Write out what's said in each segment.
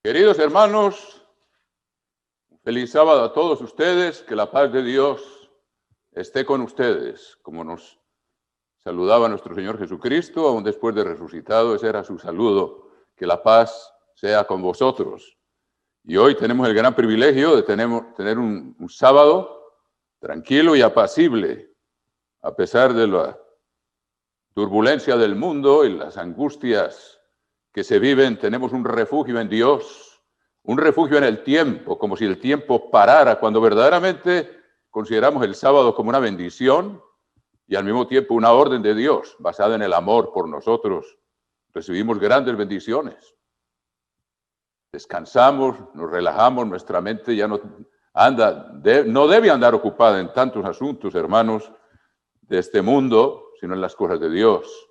Queridos hermanos, feliz sábado a todos ustedes, que la paz de Dios esté con ustedes, como nos saludaba nuestro Señor Jesucristo, aún después de resucitado, ese era su saludo, que la paz sea con vosotros. Y hoy tenemos el gran privilegio de tener un sábado tranquilo y apacible, a pesar de la turbulencia del mundo y las angustias que se viven. Tenemos un refugio en Dios, un refugio en el tiempo, como si el tiempo parara, cuando verdaderamente consideramos el sábado como una bendición y al mismo tiempo una orden de Dios basada en el amor por nosotros. Recibimos grandes bendiciones. Descansamos, nos relajamos, nuestra mente ya no debe andar ocupada en tantos asuntos, hermanos, de este mundo, sino en las cosas de Dios.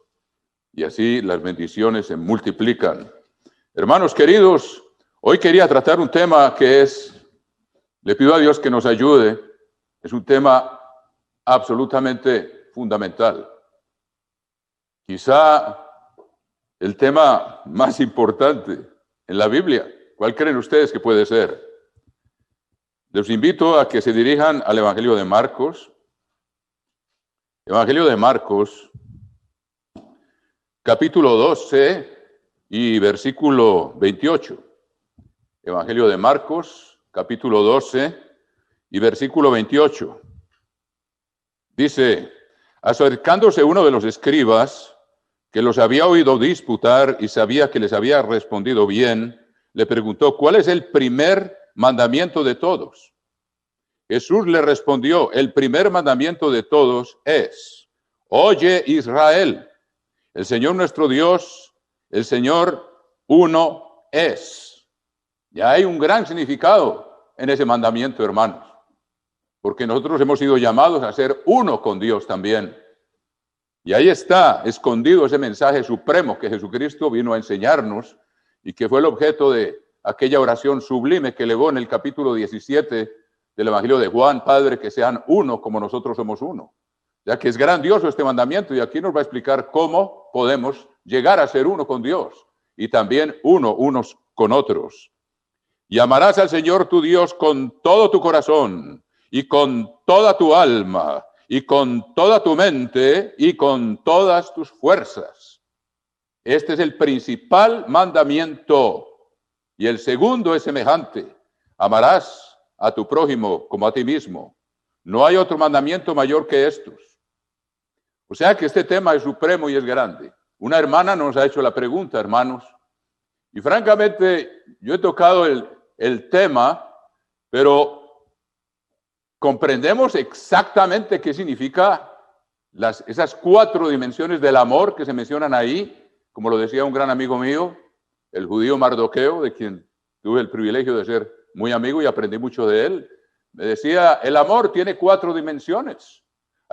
Y así las bendiciones se multiplican. Hermanos queridos, hoy quería tratar un tema le pido a Dios que nos ayude, es un tema absolutamente fundamental. Quizá el tema más importante en la Biblia. ¿Cuál creen ustedes que puede ser? Les invito a que se dirijan al Evangelio de Marcos. Evangelio de Marcos, capítulo 12 y versículo 28. Evangelio de Marcos, capítulo 12 y versículo 28. Dice: acercándose uno de los escribas, que los había oído disputar y sabía que les había respondido bien, le preguntó: ¿cuál es el primer mandamiento de todos? Jesús le respondió: el primer mandamiento de todos es: oye, Israel, el Señor nuestro Dios, el Señor uno es. Ya hay un gran significado en ese mandamiento, hermanos, porque nosotros hemos sido llamados a ser uno con Dios también. Y ahí está escondido ese mensaje supremo que Jesucristo vino a enseñarnos y que fue el objeto de aquella oración sublime que elevó en el capítulo 17 del Evangelio de Juan: Padre, que sean uno como nosotros somos uno. Ya que es grandioso este mandamiento, y aquí nos va a explicar cómo podemos llegar a ser uno con Dios y también unos con otros. Y amarás al Señor tu Dios con todo tu corazón y con toda tu alma y con toda tu mente y con todas tus fuerzas. Este es el principal mandamiento. Y el segundo es semejante: amarás a tu prójimo como a ti mismo. No hay otro mandamiento mayor que estos. O sea que este tema es supremo y es grande. Una hermana nos ha hecho la pregunta, hermanos, y francamente yo he tocado el tema, pero ¿comprendemos exactamente qué significa esas 4 dimensiones del amor que se mencionan ahí? Como lo decía un gran amigo mío, el judío Mardoqueo, de quien tuve el privilegio de ser muy amigo y aprendí mucho de él. Me decía: el amor tiene 4 dimensiones.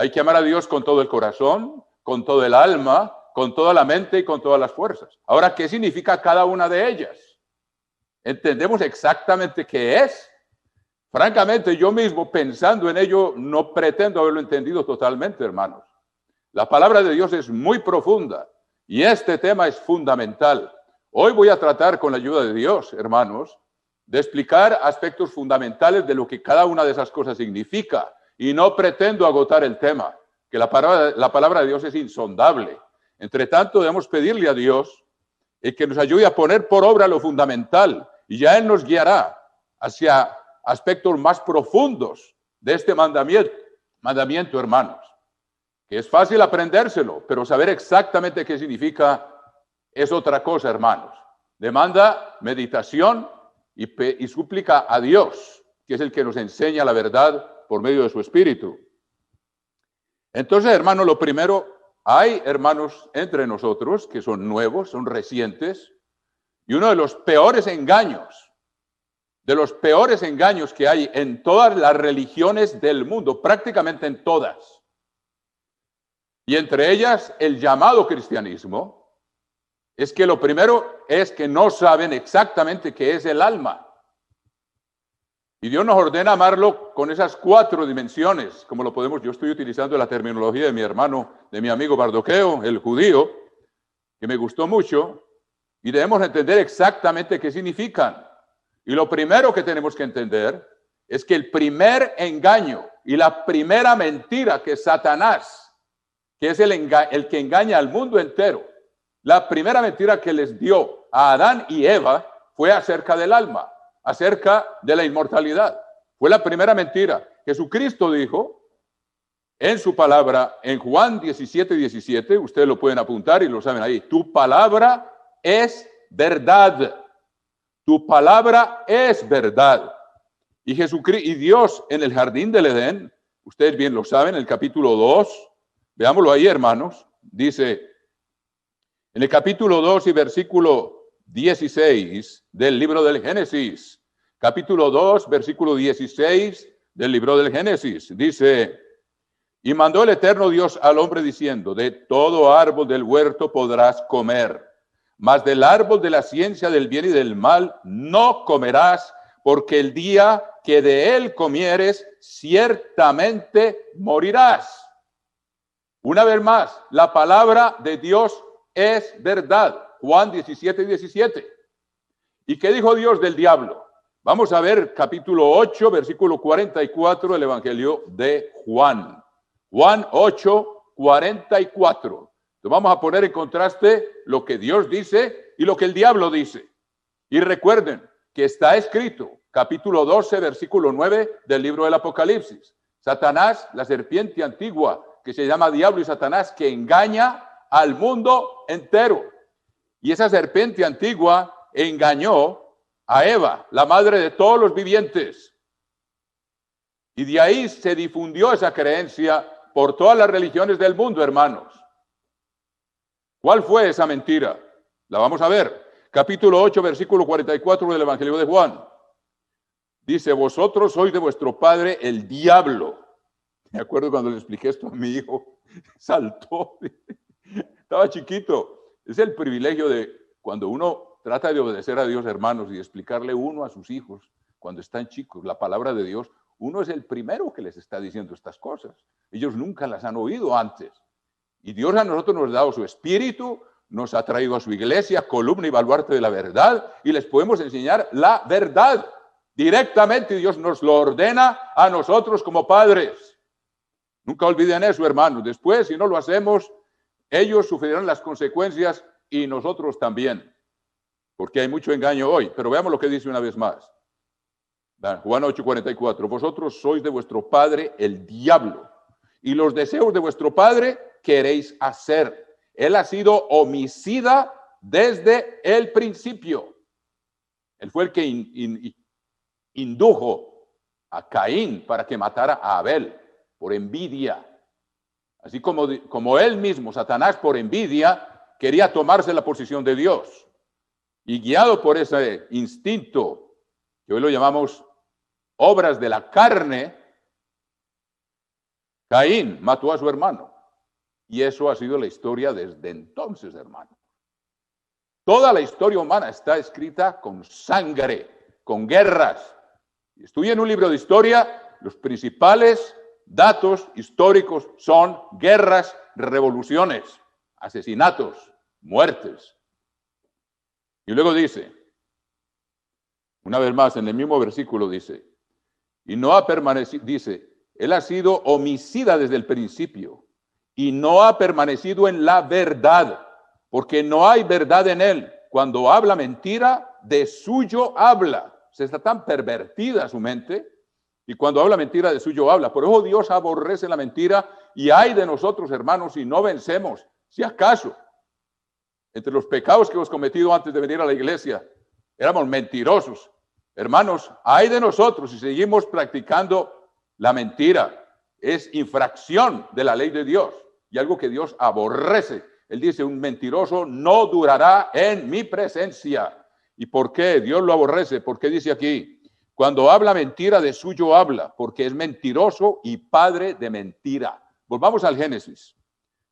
Hay que amar a Dios con todo el corazón, con todo el alma, con toda la mente y con todas las fuerzas. Ahora, ¿qué significa cada una de ellas? ¿Entendemos exactamente qué es? Francamente, yo mismo, pensando en ello, no pretendo haberlo entendido totalmente, hermanos. La palabra de Dios es muy profunda y este tema es fundamental. Hoy voy a tratar, con la ayuda de Dios, hermanos, de explicar aspectos fundamentales de lo que cada una de esas cosas significa, y no pretendo agotar el tema, que la palabra de Dios es insondable. Entre tanto, debemos pedirle a Dios que nos ayude a poner por obra lo fundamental, y ya Él nos guiará hacia aspectos más profundos de este mandamiento, hermanos, que es fácil aprendérselo, pero saber exactamente qué significa es otra cosa, hermanos. Demanda meditación y súplica a Dios, que es el que nos enseña la verdad por medio de su Espíritu. Entonces, hermanos, lo primero, hay hermanos entre nosotros que son nuevos, son recientes, y uno de los peores engaños que hay en todas las religiones del mundo, prácticamente en todas, y entre ellas el llamado cristianismo, es que lo primero es que no saben exactamente qué es el alma. Y Dios nos ordena amarlo con esas 4 dimensiones, como lo podemos. Yo estoy utilizando la terminología de mi hermano, de mi amigo Mardoqueo, el judío, que me gustó mucho, y debemos entender exactamente qué significan. Y lo primero que tenemos que entender es que el primer engaño y la primera mentira que Satanás, que es el que engaña al mundo entero, la primera mentira que les dio a Adán y Eva fue acerca del alma, acerca de la inmortalidad. Fue la primera mentira. Jesucristo dijo en su palabra, en Juan 17:17, ustedes lo pueden apuntar y lo saben ahí, tu palabra es verdad. Tu palabra es verdad. Y Jesucristo y Dios en el jardín del Edén, ustedes bien lo saben, en el capítulo 2, veámoslo ahí, hermanos, dice en el capítulo 2 y versículo 16 del libro del Génesis, capítulo 2, versículo 16 del libro del Génesis, dice, y mandó el eterno Dios al hombre diciendo, de todo árbol del huerto podrás comer, mas del árbol de la ciencia del bien y del mal no comerás, porque el día que de él comieres, ciertamente morirás. Una vez más, la palabra de Dios es verdad. Juan 17:17. ¿Y qué dijo Dios del diablo? Vamos a ver capítulo 8, versículo 44 del Evangelio de Juan. Juan 8, 44. Entonces vamos a poner en contraste lo que Dios dice y lo que el diablo dice. Y recuerden que está escrito, capítulo 12, versículo 9 del libro del Apocalipsis. Satanás, la serpiente antigua, que se llama Diablo y Satanás, que engaña al mundo entero. Y esa serpiente antigua engañó a Eva, la madre de todos los vivientes. Y de ahí se difundió esa creencia por todas las religiones del mundo, hermanos. ¿Cuál fue esa mentira? La vamos a ver. Capítulo 8, versículo 44 del Evangelio de Juan. Dice, vosotros sois de vuestro padre el diablo. Me acuerdo cuando le expliqué esto a mi hijo, saltó. Estaba chiquito. Es el privilegio de cuando uno trata de obedecer a Dios, hermanos, y explicarle uno a sus hijos, cuando están chicos, la palabra de Dios, uno es el primero que les está diciendo estas cosas. Ellos nunca las han oído antes. Y Dios a nosotros nos ha dado su espíritu, nos ha traído a su iglesia, columna y baluarte de la verdad, y les podemos enseñar la verdad directamente. Dios nos lo ordena a nosotros como padres. Nunca olviden eso, hermanos. Después, si no lo hacemos, ellos sufrirán las consecuencias y nosotros también, porque hay mucho engaño hoy. Pero veamos lo que dice una vez más. Juan 8:44. Vosotros sois de vuestro padre el diablo, y los deseos de vuestro padre queréis hacer. Él ha sido homicida desde el principio. Él fue el que indujo a Caín para que matara a Abel por envidia. Así como él mismo, Satanás, por envidia, quería tomarse la posición de Dios. Y guiado por ese instinto, que hoy lo llamamos obras de la carne, Caín mató a su hermano. Y eso ha sido la historia desde entonces, hermano. Toda la historia humana está escrita con sangre, con guerras. Estudia en un libro de historia, los principales datos históricos son guerras, revoluciones, asesinatos, muertes. Y luego dice, una vez más en el mismo versículo dice, y no ha permanecido, dice, él ha sido homicida desde el principio y no ha permanecido en la verdad, porque no hay verdad en él. Cuando habla mentira, de suyo habla. Se está tan pervertida su mente, y cuando habla mentira, de suyo habla. Por eso Dios aborrece la mentira, y hay de nosotros, hermanos, si no vencemos, si acaso, entre los pecados que hemos cometido antes de venir a la iglesia, éramos mentirosos. Hermanos, hay de nosotros si seguimos practicando la mentira. Es infracción de la ley de Dios y algo que Dios aborrece. Él dice, un mentiroso no durará en mi presencia. ¿Y por qué Dios lo aborrece? Porque dice aquí, cuando habla mentira, de suyo habla, porque es mentiroso y padre de mentira. Volvamos al Génesis.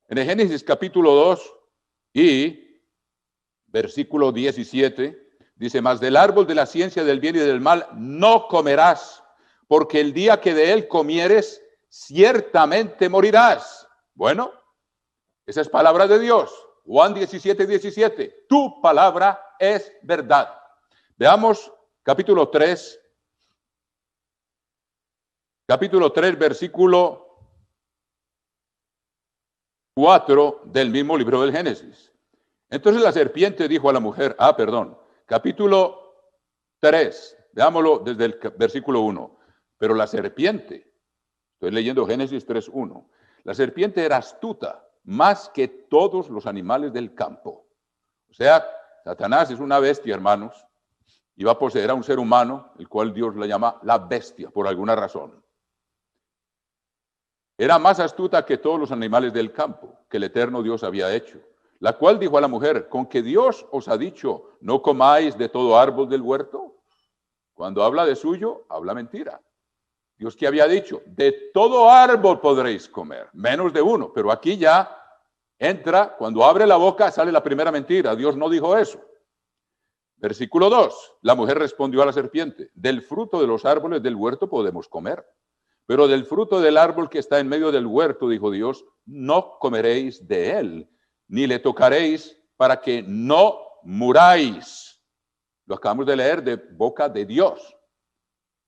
En el Génesis capítulo 2 y versículo 17, dice, mas del árbol de la ciencia del bien y del mal no comerás, porque el día que de él comieres, ciertamente morirás. Bueno, esa es palabra de Dios. Juan 17:17. Tu palabra es verdad. Veamos capítulo 3, versículo 4 del mismo libro del Génesis. Entonces la serpiente dijo a la mujer, capítulo 3, veámoslo desde el versículo 1. Pero la serpiente, estoy leyendo Génesis 3:1, la serpiente era astuta más que todos los animales del campo. O sea, Satanás es una bestia, hermanos, y va a poseer a un ser humano, el cual Dios le llama la bestia, por alguna razón. Era más astuta que todos los animales del campo que el eterno Dios había hecho, la cual dijo a la mujer, ¿con que Dios os ha dicho, no comáis de todo árbol del huerto? Cuando habla de suyo, habla mentira. Dios que había dicho, de todo árbol podréis comer, menos de uno. Pero aquí ya entra, cuando abre la boca, sale la primera mentira. Dios no dijo eso. Versículo 2, la mujer respondió a la serpiente, del fruto de los árboles del huerto podemos comer. Pero del fruto del árbol que está en medio del huerto, dijo Dios, no comeréis de él, ni le tocaréis para que no muráis. Lo acabamos de leer de boca de Dios.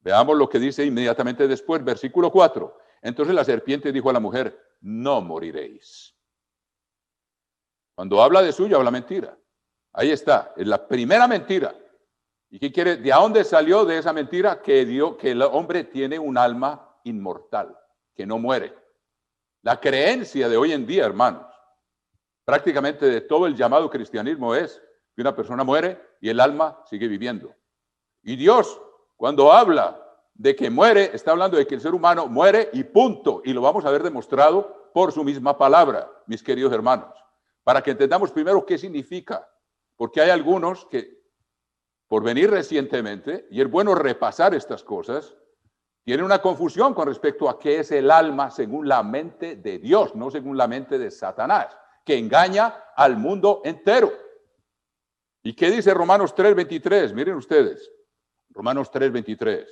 Veamos lo que dice inmediatamente después, versículo 4. Entonces la serpiente dijo a la mujer, no moriréis. Cuando habla de suyo, habla mentira. Ahí está, es la primera mentira. ¿Y qué quiere? ¿De dónde salió de esa mentira? Que el hombre tiene un alma inmortal, que no muere. La creencia de hoy en día, hermanos, prácticamente de todo el llamado cristianismo es que una persona muere y el alma sigue viviendo. Y Dios, cuando habla de que muere, está hablando de que el ser humano muere y punto. Y lo vamos a ver demostrado por su misma palabra, mis queridos hermanos, para que entendamos primero qué significa. Porque hay algunos que, por venir recientemente, y es bueno repasar estas cosas, tienen una confusión con respecto a qué es el alma según la mente de Dios, no según la mente de Satanás, que engaña al mundo entero. ¿Y qué dice Romanos 3:23? Miren ustedes, Romanos 3:23.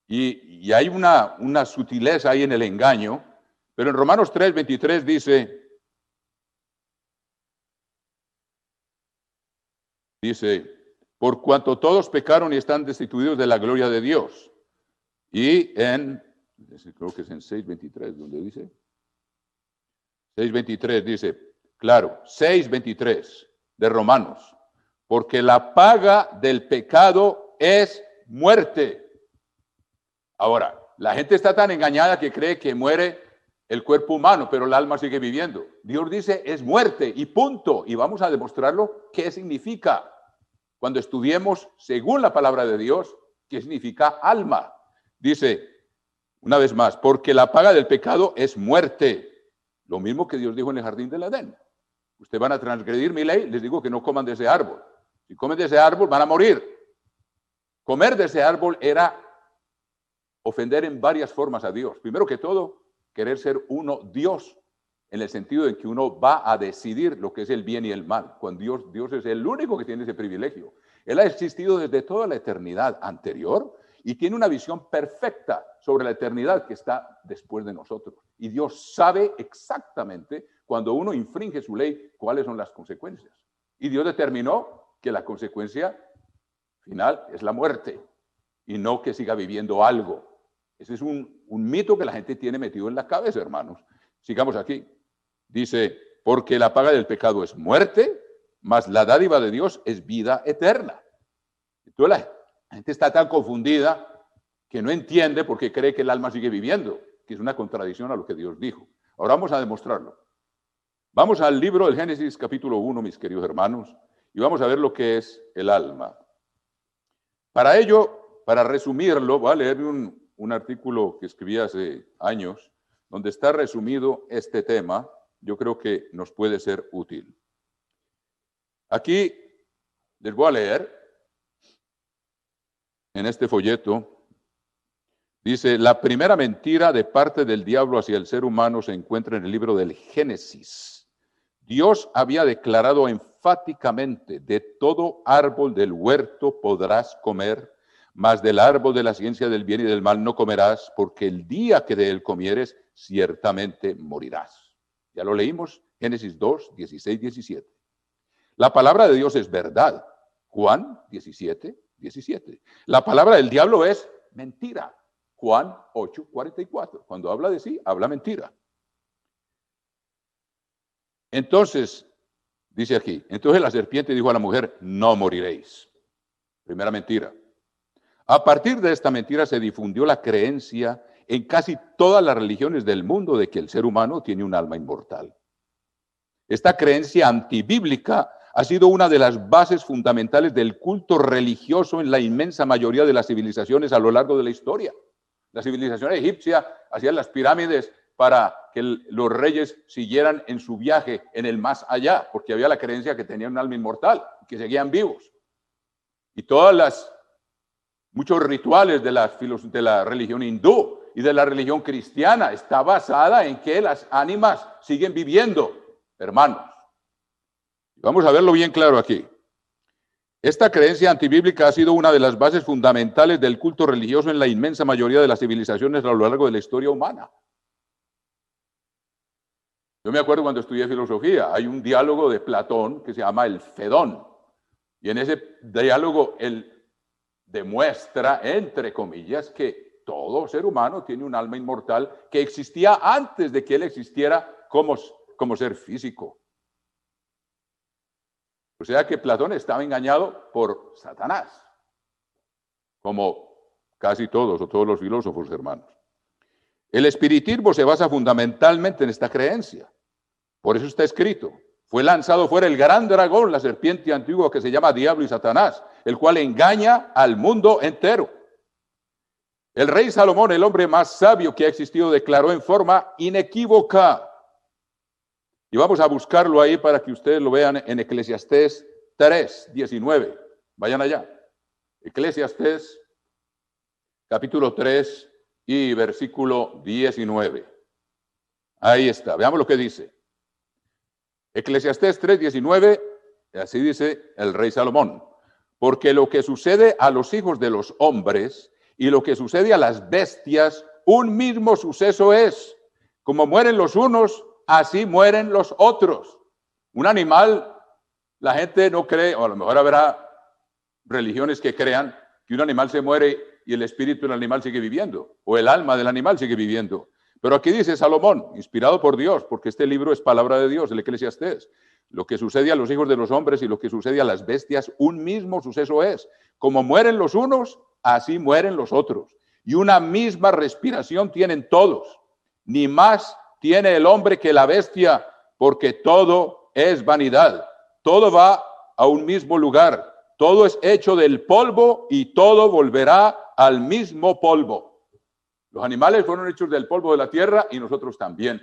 Y hay una sutileza ahí en el engaño, pero en Romanos 3:23 dice, por cuanto todos pecaron y están destituidos de la gloria de Dios. Y creo que es en 6:23, donde dice, 6:23 dice, claro, 6:23 de Romanos, porque la paga del pecado es muerte. Ahora, la gente está tan engañada que cree que muere el cuerpo humano, pero el alma sigue viviendo. Dios dice, es muerte y punto. Y vamos a demostrarlo qué significa cuando estudiemos, según la palabra de Dios, qué significa alma. Dice, una vez más, porque la paga del pecado es muerte. Lo mismo que Dios dijo en el jardín del Edén. Ustedes van a transgredir mi ley, les digo que no coman de ese árbol. Si comen de ese árbol, van a morir. Comer de ese árbol era ofender en varias formas a Dios. Primero que todo, querer ser uno Dios, en el sentido de que uno va a decidir lo que es el bien y el mal, cuando Dios es el único que tiene ese privilegio. Él ha existido desde toda la eternidad anterior y tiene una visión perfecta sobre la eternidad que está después de nosotros. Y Dios sabe exactamente, cuando uno infringe su ley, cuáles son las consecuencias. Y Dios determinó que la consecuencia final es la muerte y no que siga viviendo algo. Ese es un mito que la gente tiene metido en la cabeza, hermanos. Sigamos aquí. Dice, porque la paga del pecado es muerte, mas la dádiva de Dios es vida eterna. Entonces la gente está tan confundida que no entiende por qué cree que el alma sigue viviendo, que es una contradicción a lo que Dios dijo. Ahora vamos a demostrarlo. Vamos al libro del Génesis capítulo 1, mis queridos hermanos, y vamos a ver lo que es el alma. Para ello, para resumirlo, voy a leer un artículo que escribí hace años, donde está resumido este tema. Yo creo que nos puede ser útil. Aquí les voy a leer en este folleto. Dice, la primera mentira de parte del diablo hacia el ser humano se encuentra en el libro del Génesis. Dios había declarado enfáticamente, de todo árbol del huerto podrás comer, mas del árbol de la ciencia del bien y del mal no comerás, porque el día que de él comieres, ciertamente morirás. Ya lo leímos, Génesis 2, 16, 17. La palabra de Dios es verdad. Juan 17, 17. La palabra del diablo es mentira. Juan 8:44. Cuando habla de sí, habla mentira. Entonces, dice aquí, entonces la serpiente dijo a la mujer, no moriréis. Primera mentira. A partir de esta mentira se difundió la creencia en casi todas las religiones del mundo de que el ser humano tiene un alma inmortal. Esta creencia antibíblica ha sido una de las bases fundamentales del culto religioso en la inmensa mayoría de las civilizaciones a lo largo de la historia. La civilización egipcia hacía las pirámides para que los reyes siguieran en su viaje en el más allá, porque había la creencia que tenían un alma inmortal, que seguían vivos. Y muchos rituales de la religión hindú y de la religión cristiana está basada en que las ánimas siguen viviendo, hermanos. Vamos a verlo bien claro aquí. Esta creencia antibíblica ha sido una de las bases fundamentales del culto religioso en la inmensa mayoría de las civilizaciones a lo largo de la historia humana. Yo me acuerdo cuando estudié filosofía, hay un diálogo de Platón que se llama el Fedón. Y en ese diálogo él demuestra, entre comillas, que todo ser humano tiene un alma inmortal que existía antes de que él existiera como ser físico. O sea que Platón estaba engañado por Satanás, como casi todos o todos los filósofos, hermanos. El espiritismo se basa fundamentalmente en esta creencia. Por eso está escrito, fue lanzado fuera el gran dragón, la serpiente antigua que se llama Diablo y Satanás, el cual engaña al mundo entero. El rey Salomón, el hombre más sabio que ha existido, declaró en forma inequívoca. Y vamos a buscarlo ahí para que ustedes lo vean en Eclesiastés 3:19. Vayan allá. Eclesiastés, capítulo 3 y versículo 19. Ahí está. Veamos lo que dice. Eclesiastés 3:19, así dice el rey Salomón. Porque lo que sucede a los hijos de los hombres y lo que sucede a las bestias, un mismo suceso es. Como mueren los unos, así mueren los otros. Un animal, la gente no cree, o a lo mejor habrá religiones que crean que un animal se muere y el espíritu del animal sigue viviendo, o el alma del animal sigue viviendo. Pero aquí dice Salomón, inspirado por Dios, porque este libro es palabra de Dios, el Eclesiastés. Lo que sucede a los hijos de los hombres y lo que sucede a las bestias, un mismo suceso es. Como mueren los unos, así mueren los otros. Y una misma respiración tienen todos. Ni más tiene el hombre que la bestia, porque todo es vanidad. Todo va a un mismo lugar. Todo es hecho del polvo y todo volverá al mismo polvo. Los animales fueron hechos del polvo de la tierra y nosotros también.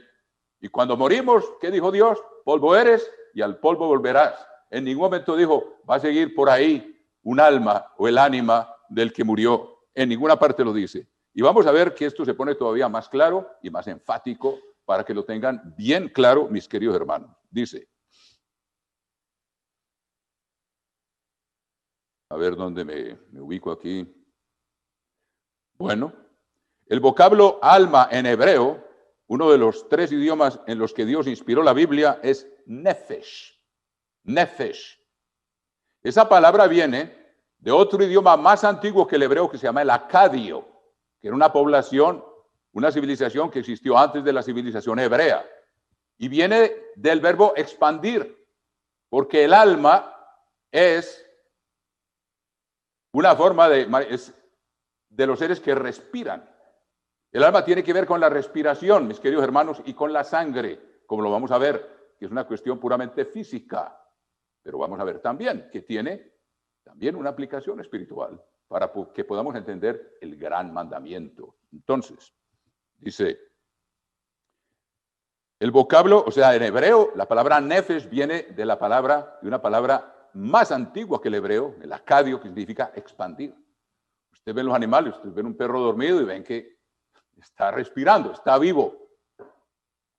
Y cuando morimos, ¿qué dijo Dios? Polvo eres y al polvo volverás. En ningún momento dijo, va a seguir por ahí un alma o el ánima del que murió. En ninguna parte lo dice. Y vamos a ver que esto se pone todavía más claro y más enfático para que lo tengan bien claro, mis queridos hermanos. Dice, a ver dónde me ubico aquí. Bueno, el vocablo alma en hebreo, uno de los 3 idiomas en los que Dios inspiró la Biblia, es nefesh. Nefesh. Esa palabra viene de otro idioma más antiguo que el hebreo que se llama el acadio, que era una población, una civilización que existió antes de la civilización hebrea. Y viene del verbo expandir, porque el alma es una forma de los seres que respiran. El alma tiene que ver con la respiración, mis queridos hermanos, y con la sangre, como lo vamos a ver, que es una cuestión puramente física. Pero vamos a ver también que tiene también una aplicación espiritual para que podamos entender el gran mandamiento. Entonces, dice, el vocablo, o sea, en hebreo, la palabra nefesh viene de una palabra más antigua que el hebreo, el acadio, que significa expandir. Usted ve los animales, usted ve un perro dormido y ven que está respirando, está vivo.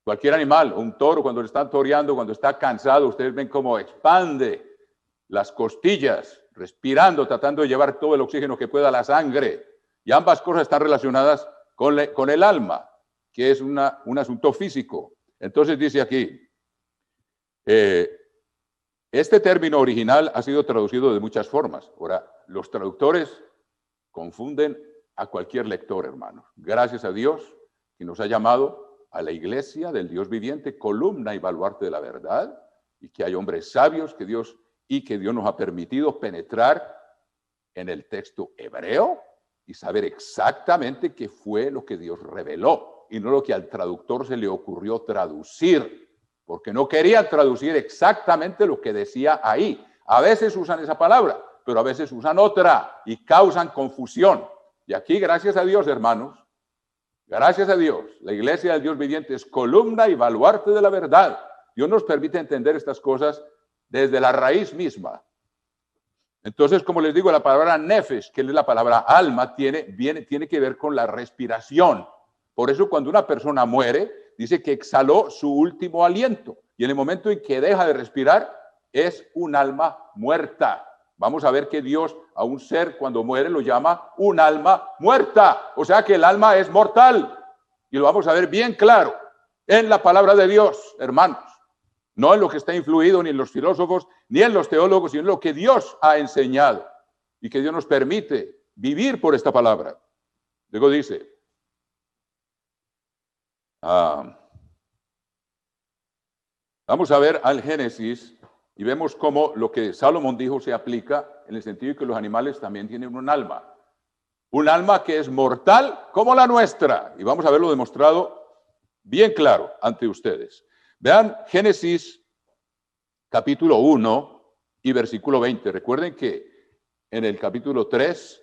Cualquier animal, un toro, cuando le están toreando, cuando está cansado, ustedes ven cómo expande las costillas, respirando, tratando de llevar todo el oxígeno que pueda a la sangre. Y ambas cosas están relacionadas con el alma, que es un asunto físico. Entonces dice aquí, Este término original ha sido traducido de muchas formas. Ahora, los traductores confunden a cualquier lector, hermanos. Gracias a Dios que nos ha llamado a la iglesia del Dios viviente, columna y baluarte de la verdad, y que hay hombres sabios que Dios nos ha permitido penetrar en el texto hebreo y saber exactamente qué fue lo que Dios reveló y no lo que al traductor se le ocurrió traducir, porque no quería traducir exactamente lo que decía ahí. A veces usan esa palabra, pero a veces usan otra y causan confusión. Y aquí, gracias a Dios, hermanos, gracias a Dios, la iglesia del Dios viviente es columna y baluarte de la verdad. Dios nos permite entender estas cosas desde la raíz misma. Entonces, como les digo, la palabra nefesh, que es la palabra alma, tiene que ver con la respiración. Por eso cuando una persona muere, dice que exhaló su último aliento. Y en el momento en que deja de respirar, es un alma muerta. Vamos a ver que Dios a un ser cuando muere lo llama un alma muerta. O sea que el alma es mortal. Y lo vamos a ver bien claro en la palabra de Dios, hermanos. No en lo que está influido ni en los filósofos, ni en los teólogos, sino en lo que Dios ha enseñado. Y que Dios nos permite vivir por esta palabra. Luego dice, vamos a ver al Génesis y vemos cómo lo que Salomón dijo se aplica en el sentido de que los animales también tienen un alma que es mortal como la nuestra. Y vamos a verlo demostrado bien claro ante ustedes. Vean Génesis capítulo 1 y versículo 20. Recuerden que en el capítulo 3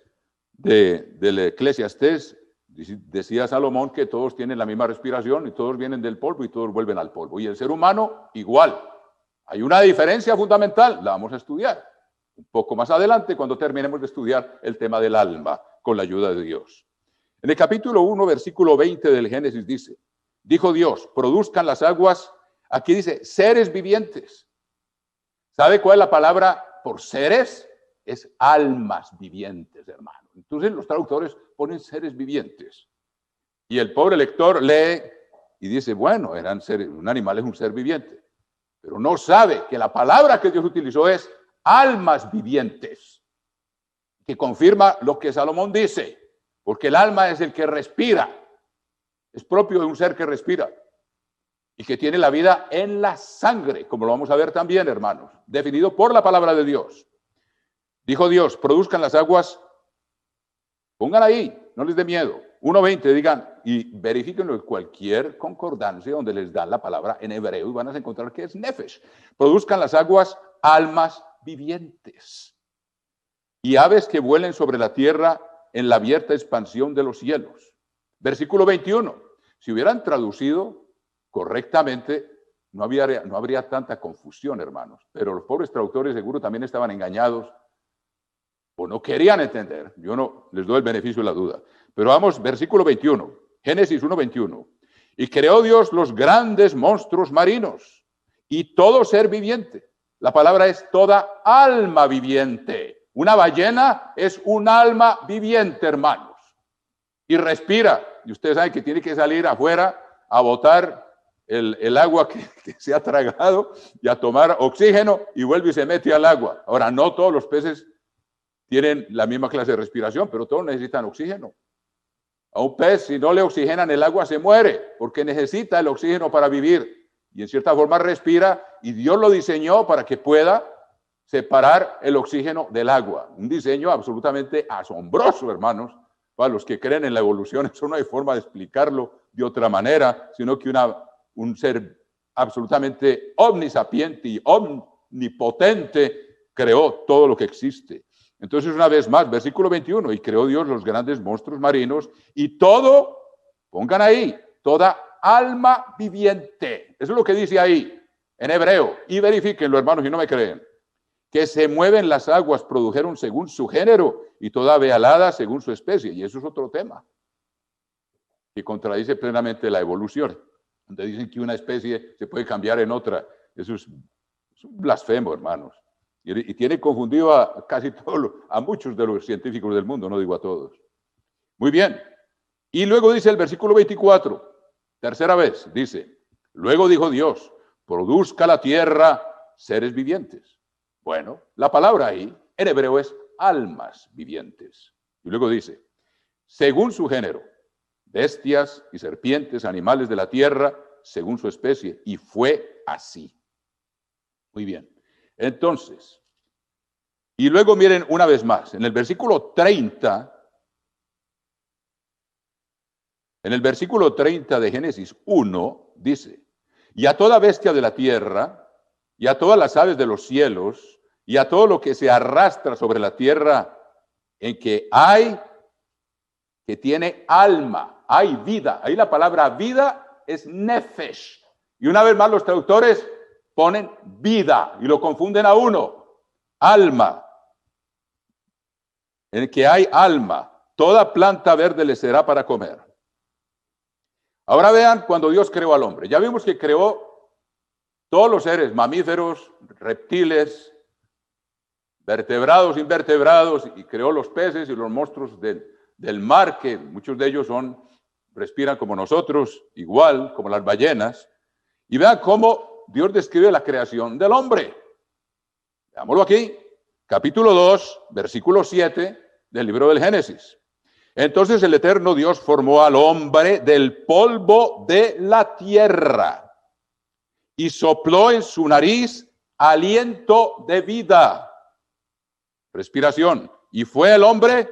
del Eclesiastés decía Salomón que todos tienen la misma respiración y todos vienen del polvo y todos vuelven al polvo. Y el ser humano igual. Hay una diferencia fundamental, la vamos a estudiar un poco más adelante cuando terminemos de estudiar el tema del alma con la ayuda de Dios. En el capítulo 1, versículo 20 del Génesis dice, dijo Dios, produzcan las aguas, aquí dice, seres vivientes. ¿Sabe cuál es la palabra por seres? Es almas vivientes, hermano. Entonces los traductores ponen seres vivientes. Y el pobre lector lee y dice, bueno, eran seres, un animal es un ser viviente. Pero no sabe que la palabra que Dios utilizó es almas vivientes, que confirma lo que Salomón dice, porque el alma es el que respira, es propio de un ser que respira y que tiene la vida en la sangre, como lo vamos a ver también, hermanos, definido por la palabra de Dios. Dijo Dios, produzcan las aguas, pongan ahí, no les dé miedo. 1:20, digan, y verifíquenlo en cualquier concordancia donde les dan la palabra en hebreo y van a encontrar que es nefesh. Produzcan las aguas almas vivientes y aves que vuelen sobre la tierra en la abierta expansión de los cielos. Versículo 21. Si hubieran traducido correctamente, no habría tanta confusión, hermanos. Pero los pobres traductores seguro también estaban engañados o no querían entender. Yo no les doy el beneficio de la duda. Pero vamos, versículo 21, Génesis 1:21. Y creó Dios los grandes monstruos marinos y todo ser viviente. La palabra es toda alma viviente. Una ballena es un alma viviente, hermanos. Y respira. Y ustedes saben que tiene que salir afuera a botar el agua que se ha tragado y a tomar oxígeno y vuelve y se mete al agua. Ahora, no todos los peces tienen la misma clase de respiración, pero todos necesitan oxígeno. A un pez, si no le oxigenan el agua, se muere, porque necesita el oxígeno para vivir. Y en cierta forma respira, y Dios lo diseñó para que pueda separar el oxígeno del agua. Un diseño absolutamente asombroso, hermanos. Para los que creen en la evolución, eso no hay forma de explicarlo de otra manera, sino que un ser absolutamente omnisapiente y omnipotente creó todo lo que existe. Entonces, una vez más, versículo 21, y creó Dios los grandes monstruos marinos y todo, pongan ahí, toda alma viviente. Eso es lo que dice ahí, en hebreo. Y verifíquenlo, hermanos, si no me creen. Que se mueven las aguas, produjeron según su género y toda ave alada según su especie. Y eso es otro tema que contradice plenamente la evolución, donde dicen que una especie se puede cambiar en otra. Eso es un blasfemo, hermanos. Y tiene confundido a casi todos, a muchos de los científicos del mundo, no digo a todos. Muy bien. Y luego dice el versículo 24, tercera vez, dice, luego dijo Dios, produzca la tierra seres vivientes. Bueno, la palabra ahí en hebreo es almas vivientes. Y luego dice, según su género, bestias y serpientes, animales de la tierra, según su especie. Y fue así. Muy bien. Entonces, y luego miren una vez más, en el versículo 30, de Génesis 1, dice, y a toda bestia de la tierra, y a todas las aves de los cielos, y a todo lo que se arrastra sobre la tierra, en que tiene alma, hay vida. Ahí la palabra vida es nefesh. Y una vez más los traductores ponen vida y lo confunden a uno. Alma. En el que hay alma. Toda planta verde le será para comer. Ahora vean cuando Dios creó al hombre. Ya vimos que creó todos los seres, mamíferos, reptiles, vertebrados, invertebrados, y creó los peces y los monstruos del mar, que muchos de ellos respiran como nosotros, igual como las ballenas. Y vean cómo Dios describe la creación del hombre. Veámoslo aquí, capítulo 2, versículo 7 del libro del Génesis. Entonces el eterno Dios formó al hombre del polvo de la tierra y sopló en su nariz aliento de vida, respiración, y fue el hombre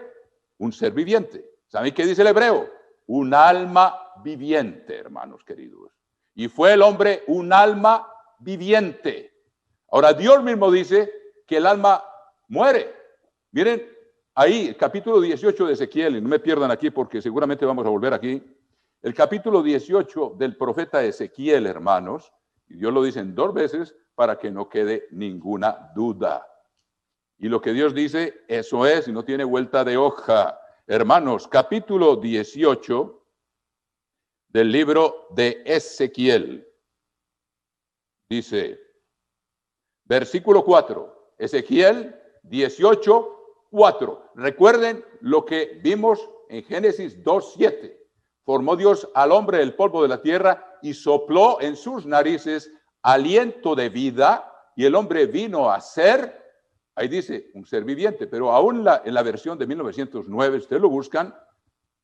un ser viviente. ¿Saben qué dice el hebreo? Un alma viviente, hermanos queridos. Y fue el hombre un alma viviente. Ahora, Dios mismo dice que el alma muere. Miren, ahí, el capítulo 18 de Ezequiel, y no me pierdan aquí porque seguramente vamos a volver aquí. El capítulo 18 del profeta Ezequiel, hermanos, y Dios lo dice 2 veces para que no quede ninguna duda. Y lo que Dios dice, eso es, y no tiene vuelta de hoja. Hermanos, capítulo 18 del libro de Ezequiel. Dice, versículo 4, Ezequiel 18, 4. Recuerden lo que vimos en Génesis 2, 7. Formó Dios al hombre del polvo de la tierra y sopló en sus narices aliento de vida, y el hombre vino a ser, ahí dice, un ser viviente, pero aún en la versión de 1909, ustedes lo buscan,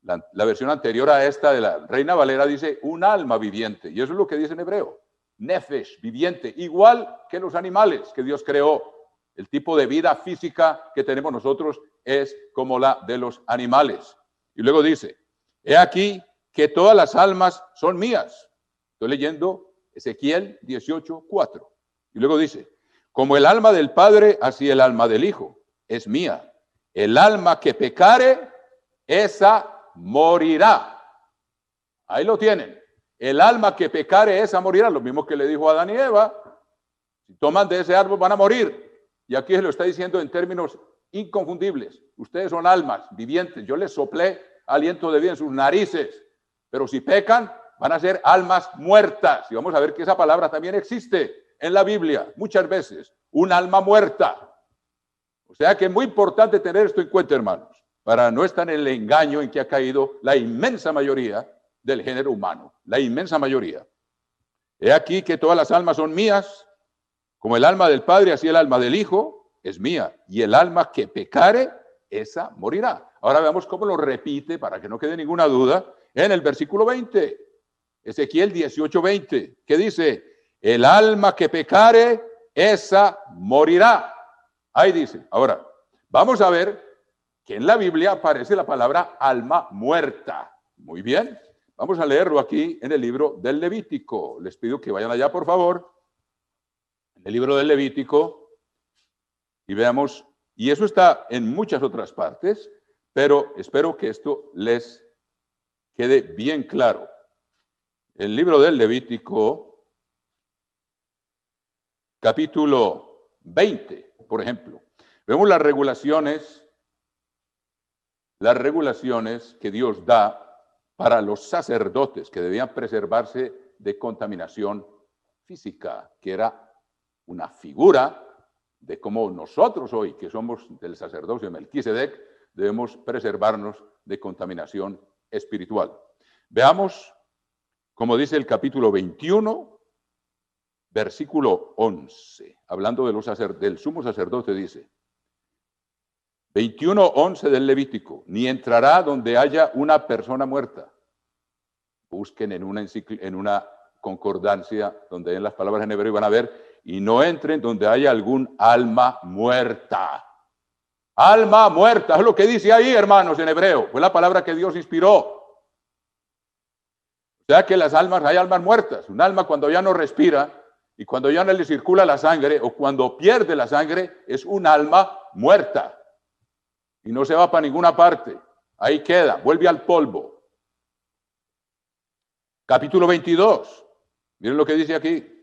la versión anterior a esta de la Reina Valera dice un alma viviente, y eso es lo que dice en hebreo, nefesh, viviente, igual que los animales que Dios creó. El tipo de vida física que tenemos nosotros es como la de los animales. Y luego dice, he aquí que todas las almas son mías. Estoy leyendo Ezequiel 18, 4. Y luego dice, como el alma del Padre, así el alma del Hijo es mía. El alma que pecare, esa morirá. Ahí lo tienen. El alma que pecare, esa morirá. Lo mismo que le dijo a Adán y Eva. Si toman de ese árbol van a morir. Y aquí se lo está diciendo en términos inconfundibles. Ustedes son almas vivientes. Yo les soplé aliento de vida en sus narices. Pero si pecan, van a ser almas muertas. Y vamos a ver que esa palabra también existe en la Biblia muchas veces. Un alma muerta. O sea que es muy importante tener esto en cuenta, hermanos, para no estar en el engaño en que ha caído la inmensa mayoría del género humano. La inmensa mayoría. He aquí que todas las almas son mías. Como el alma del Padre, así el alma del Hijo es mía. Y el alma que pecare, esa morirá. Ahora veamos cómo lo repite, para que no quede ninguna duda, en el versículo 20. Ezequiel 18, 20, que dice, el alma que pecare, esa morirá. Ahí dice. Ahora, vamos a ver que en la Biblia aparece la palabra alma muerta. Muy bien. Vamos a leerlo aquí en el libro del Levítico. Les pido que vayan allá, por favor. En el libro del Levítico, y veamos, y eso está en muchas otras partes, pero espero que esto les quede bien claro. El libro del Levítico, capítulo 20, por ejemplo, vemos las regulaciones que Dios da para los sacerdotes que debían preservarse de contaminación física, que era una figura de cómo nosotros hoy, que somos del sacerdocio de Melquisedec, debemos preservarnos de contaminación espiritual. Veamos, como dice el capítulo 21, versículo 11, hablando de del sumo sacerdote, dice, 21:11 del Levítico, ni entrará donde haya una persona muerta. Busquen en una concordancia donde en las palabras en hebreo van a ver, y no entren donde haya algún alma muerta. Alma muerta, es lo que dice ahí, hermanos, en hebreo. Fue la palabra que Dios inspiró. O sea que las almas, hay almas muertas. Un alma cuando ya no respira y cuando ya no le circula la sangre o cuando pierde la sangre, es un alma muerta. Y no se va para ninguna parte. Ahí queda, vuelve al polvo. Capítulo 22. Miren lo que dice aquí.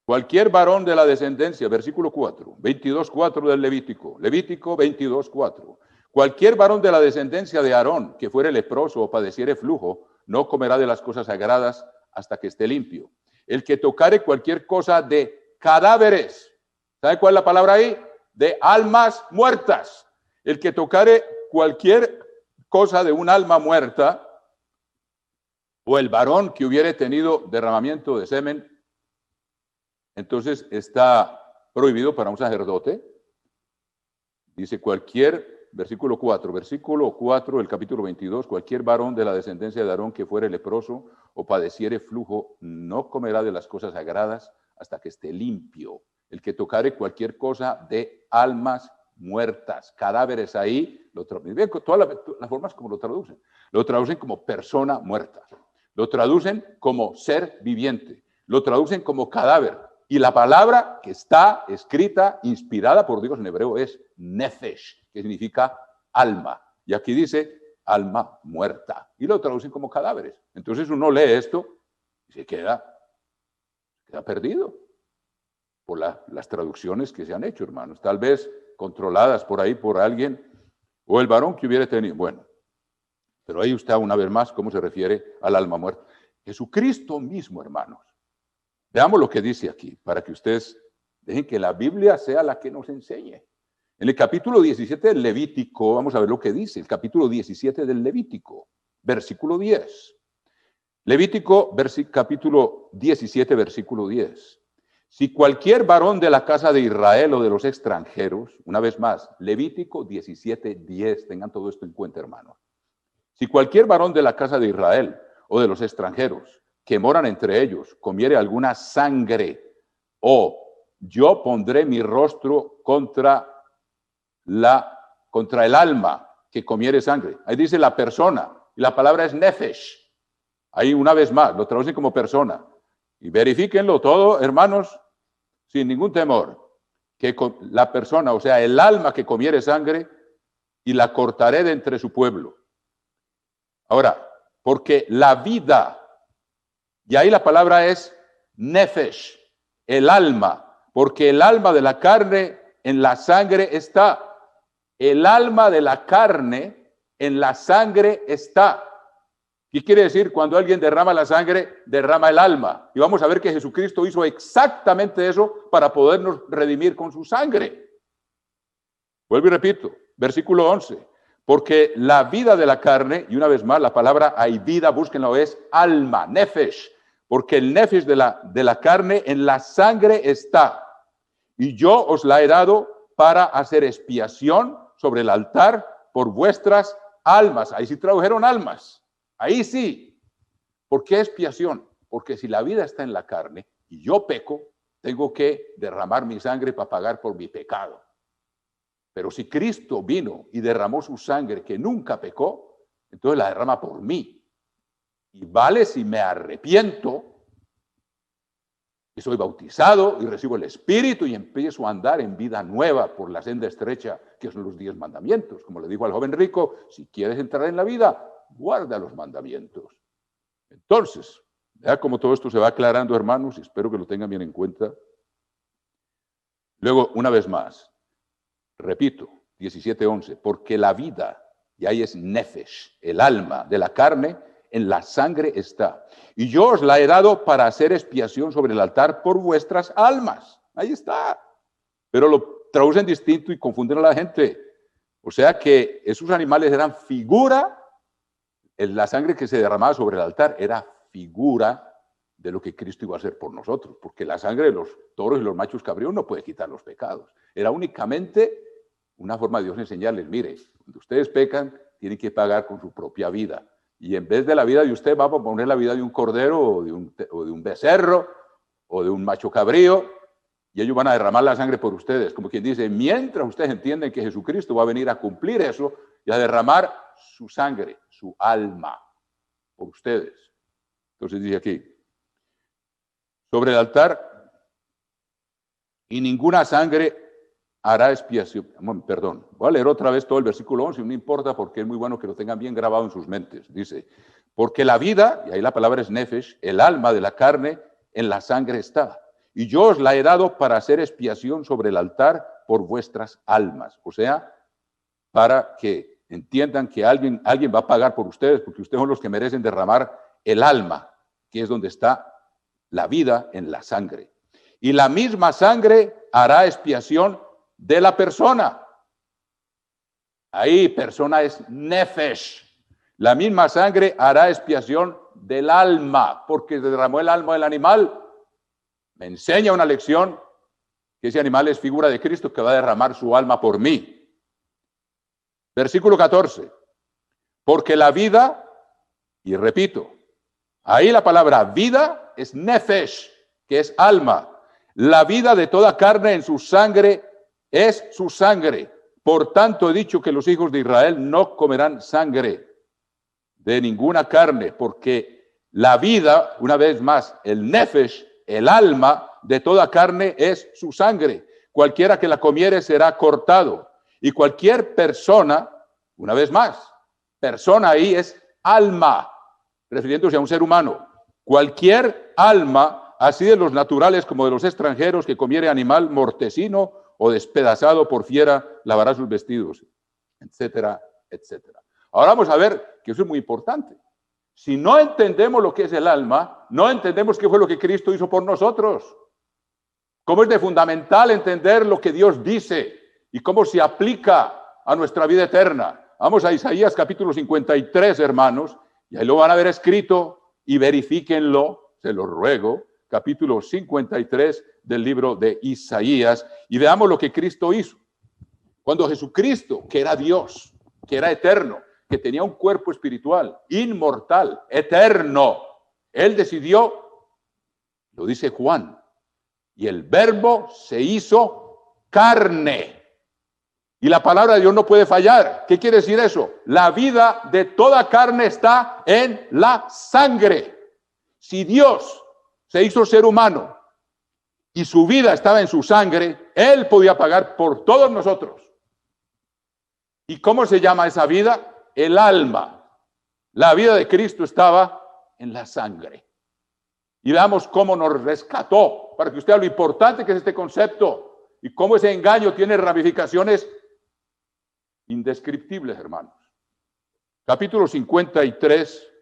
Cualquier varón de la descendencia, versículo 4, 22:4 del Levítico. Levítico 22:4. Cualquier varón de la descendencia de Aarón que fuere leproso o padeciere flujo, no comerá de las cosas sagradas hasta que esté limpio. El que tocare cualquier cosa de cadáveres, ¿sabe cuál es la palabra ahí? De almas muertas. El que tocare cualquier cosa de un alma muerta, o el varón que hubiere tenido derramamiento de semen, entonces está prohibido para un sacerdote. Dice versículo 4 del capítulo 22, cualquier varón de la descendencia de Aarón que fuere leproso o padeciere flujo, no comerá de las cosas sagradas hasta que esté limpio. El que tocare cualquier cosa de almas muertas, cadáveres ahí, todas las formas como lo traducen como persona muerta, lo traducen como ser viviente, lo traducen como cadáver. Y la palabra que está escrita, inspirada por Dios en hebreo, es nefesh, que significa alma. Y aquí dice alma muerta. Y lo traducen como cadáveres. Entonces uno lee esto y se queda perdido por las traducciones que se han hecho, hermanos. Tal vez controladas por ahí por alguien o el varón que hubiera tenido. Bueno, pero ahí está una vez más cómo se refiere al alma muerta. Jesucristo mismo, hermanos. Veamos lo que dice aquí, para que ustedes dejen que la Biblia sea la que nos enseñe. En el capítulo 17 del Levítico, vamos a ver lo que dice, el capítulo 17 del Levítico, versículo 10. Levítico, capítulo 17, versículo 10. Si cualquier varón de la casa de Israel o de los extranjeros, una vez más, Levítico 17, 10, tengan todo esto en cuenta, hermanos. Si cualquier varón de la casa de Israel o de los extranjeros que moran entre ellos, comiere alguna sangre, o yo pondré mi rostro contra el alma que comiere sangre. Ahí dice la persona, y la palabra es nefesh. Ahí una vez más, lo traducen como persona. Y verifíquenlo todo, hermanos, sin ningún temor, que la persona, o sea, el alma que comiere sangre, y la cortaré de entre su pueblo. Ahora, porque la vida, y ahí la palabra es nefesh, el alma, porque el alma de la carne en la sangre está. El alma de la carne en la sangre está. ¿Qué quiere decir? Cuando alguien derrama la sangre, derrama el alma. Y vamos a ver que Jesucristo hizo exactamente eso para podernos redimir con su sangre. Vuelvo y repito, versículo 11. Porque la vida de la carne, y una vez más la palabra hay vida, búsquenlo, es alma, nefesh. Porque el nefesh de la carne en la sangre está. Y yo os la he dado para hacer expiación sobre el altar por vuestras almas. Ahí sí tradujeron almas. Ahí sí. ¿Por qué expiación? Porque si la vida está en la carne y yo peco, tengo que derramar mi sangre para pagar por mi pecado. Pero si Cristo vino y derramó su sangre que nunca pecó, entonces la derrama por mí. Y vale si me arrepiento y soy bautizado y recibo el Espíritu y empiezo a andar en vida nueva por la senda estrecha, que son los 10 mandamientos. Como le dijo al joven rico, si quieres entrar en la vida, guarda los mandamientos. Entonces, vea cómo todo esto se va aclarando, hermanos, y espero que lo tengan bien en cuenta. Luego, una vez más, repito, 17:11, porque la vida, y ahí es nefesh, el alma de la carne, en la sangre está. Y yo os la he dado para hacer expiación sobre el altar por vuestras almas. Ahí está. Pero lo traducen distinto y confunden a la gente. O sea que esos animales eran figura, la sangre que se derramaba sobre el altar era figura de lo que Cristo iba a hacer por nosotros, porque la sangre de los toros y los machos cabríos no puede quitar los pecados. Era únicamente una forma de Dios enseñarles, mire, cuando ustedes pecan, tienen que pagar con su propia vida. Y en vez de la vida de usted, va a poner la vida de un cordero o de un becerro o de un macho cabrío, y ellos van a derramar la sangre por ustedes. Como quien dice, mientras ustedes entienden que Jesucristo va a venir a cumplir eso y a derramar su sangre, su alma, por ustedes. Entonces dice aquí, sobre el altar, y ninguna sangre hará expiación. Perdón, voy a leer otra vez todo el versículo 11, no importa porque es muy bueno que lo tengan bien grabado en sus mentes. Dice, porque la vida, y ahí la palabra es nefesh, el alma de la carne, en la sangre está. Y yo os la he dado para hacer expiación sobre el altar por vuestras almas. O sea, para que entiendan que alguien va a pagar por ustedes, porque ustedes son los que merecen derramar el alma, que es donde está la vida en la sangre. Y la misma sangre hará expiación de la persona. Ahí persona es nefesh. La misma sangre hará expiación del alma, porque derramó el alma del animal. Me enseña una lección que ese animal es figura de Cristo que va a derramar su alma por mí. Versículo 14. Porque la vida, y repito, ahí la palabra vida es nefesh, que es alma. La vida de toda carne en su sangre es su sangre. Por tanto he dicho que los hijos de Israel no comerán sangre de ninguna carne, porque la vida, una vez más, el nefesh, el alma de toda carne es su sangre. Cualquiera que la comiere será cortado. Y cualquier persona, una vez más, persona ahí es alma, refiriéndose a un ser humano. Cualquier alma, así de los naturales como de los extranjeros, que comiere animal mortecino o despedazado por fiera, lavará sus vestidos, etcétera, etcétera. Ahora vamos a ver que eso es muy importante. Si no entendemos lo que es el alma, no entendemos qué fue lo que Cristo hizo por nosotros. Cómo es de fundamental entender lo que Dios dice y cómo se aplica a nuestra vida eterna. Vamos a Isaías capítulo 53, hermanos, y ahí lo van a ver escrito y verifíquenlo, se lo ruego, capítulo 53 del libro de Isaías, y veamos lo que Cristo hizo. Cuando Jesucristo, que era Dios, que era eterno, que tenía un cuerpo espiritual, inmortal, eterno, Él decidió, lo dice Juan, y el verbo se hizo carne. Y la palabra de Dios no puede fallar. ¿Qué quiere decir eso? La vida de toda carne está en la sangre. Si Dios se hizo ser humano y su vida estaba en su sangre, Él podía pagar por todos nosotros. ¿Y cómo se llama esa vida? El alma. La vida de Cristo estaba en la sangre. Y veamos cómo nos rescató, para que usted vea lo importante que es este concepto y cómo ese engaño tiene ramificaciones indescriptibles, hermanos. Capítulo 53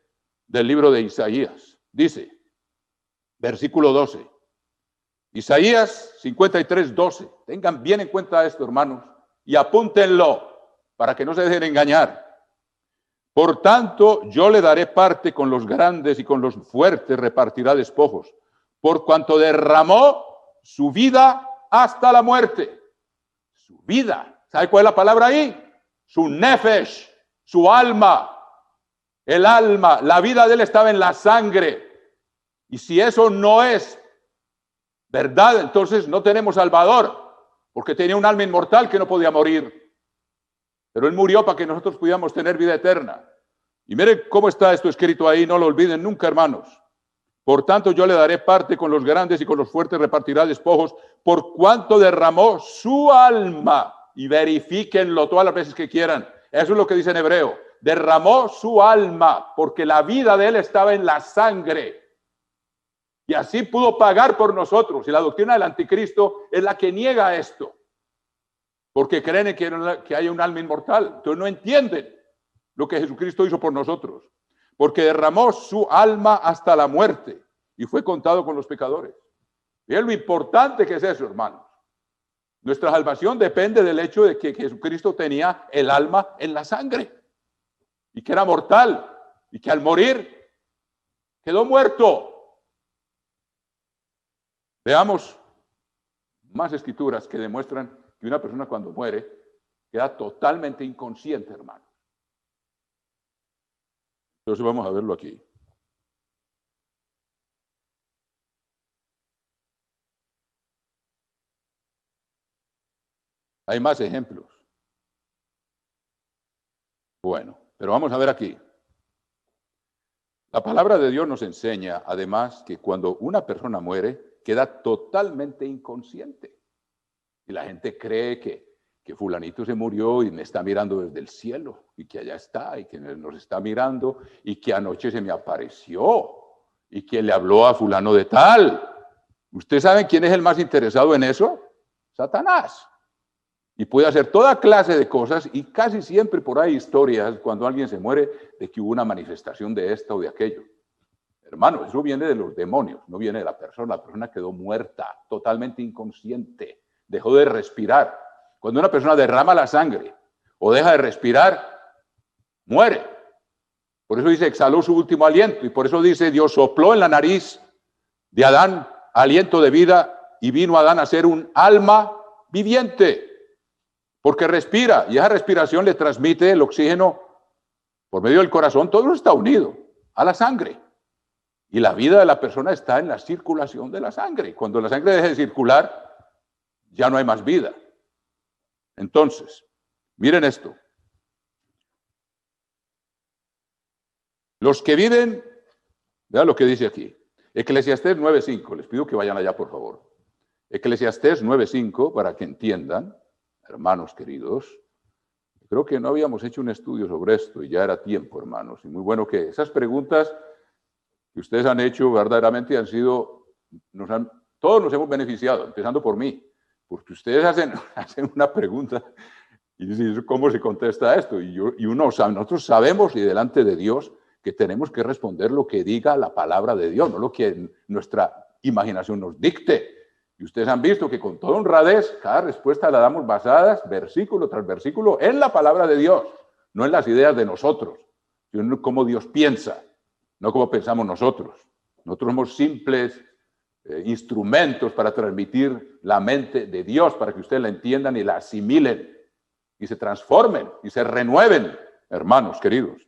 del libro de Isaías. Dice, versículo 12. Isaías 53, 12. Tengan bien en cuenta esto, hermanos, y apúntenlo para que no se dejen engañar. Por tanto, yo le daré parte con los grandes y con los fuertes repartirá despojos, por cuanto derramó su vida hasta la muerte. Su vida. ¿Sabe cuál es la palabra ahí? Su nefesh, su alma. El alma, la vida de él estaba en la sangre. Y si eso no es verdad, entonces no tenemos Salvador, porque tenía un alma inmortal que no podía morir. Pero él murió para que nosotros pudiéramos tener vida eterna. Y miren cómo está esto escrito ahí, no lo olviden nunca, hermanos. Por tanto, yo le daré parte con los grandes y con los fuertes repartirá despojos, por cuanto derramó su alma. Y verifíquenlo todas las veces que quieran. Eso es lo que dice en hebreo. Derramó su alma, porque la vida de él estaba en la sangre. Y así pudo pagar por nosotros. Y la doctrina del anticristo es la que niega esto. Porque creen que hay un alma inmortal. Entonces no entienden lo que Jesucristo hizo por nosotros. Porque derramó su alma hasta la muerte y fue contado con los pecadores. Y es lo importante que es eso, hermanos. Nuestra salvación depende del hecho de que Jesucristo tenía el alma en la sangre y que era mortal y que al morir quedó muerto. Veamos más escrituras que demuestran que una persona cuando muere queda totalmente inconsciente, hermano. Entonces vamos a verlo aquí. Hay más ejemplos. Bueno, pero vamos a ver aquí. La palabra de Dios nos enseña, además, que cuando una persona muere, queda totalmente inconsciente. Y la gente cree que fulanito se murió y me está mirando desde el cielo, y que allá está, y que nos está mirando, y que anoche se me apareció, y que le habló a fulano de tal. ¿Ustedes saben quién es el más interesado en eso? Satanás. Y puede hacer toda clase de cosas, y casi siempre por ahí historias cuando alguien se muere de que hubo una manifestación de esta o de aquello. Hermano, eso viene de los demonios, no viene de la persona. La persona quedó muerta, totalmente inconsciente, dejó de respirar. Cuando una persona derrama la sangre o deja de respirar, muere. Por eso dice, exhaló su último aliento, y por eso dice, Dios sopló en la nariz de Adán aliento de vida, y vino Adán a ser un alma viviente. Porque respira, y esa respiración le transmite el oxígeno por medio del corazón. Todo está unido a la sangre. Y la vida de la persona está en la circulación de la sangre. Cuando la sangre deje de circular, ya no hay más vida. Entonces, miren esto. Los que viven, vean lo que dice aquí. Eclesiastés 9:5. Les pido que vayan allá, por favor. Eclesiastés 9:5, para que entiendan. Hermanos queridos, creo que no habíamos hecho un estudio sobre esto y ya era tiempo, hermanos. Y muy bueno que esas preguntas que ustedes han hecho verdaderamente han sido, todos nos hemos beneficiado, empezando por mí, porque ustedes hacen una pregunta y dicen, ¿cómo se contesta esto? Y nosotros sabemos y delante de Dios que tenemos que responder lo que diga la palabra de Dios, no lo que nuestra imaginación nos dicte. Y ustedes han visto que con toda honradez, cada respuesta la damos basadas, versículo tras versículo, en la palabra de Dios, no en las ideas de nosotros, sino en cómo Dios piensa, no como pensamos nosotros. Nosotros somos simples instrumentos para transmitir la mente de Dios, para que ustedes la entiendan y la asimilen, y se transformen, y se renueven, hermanos queridos.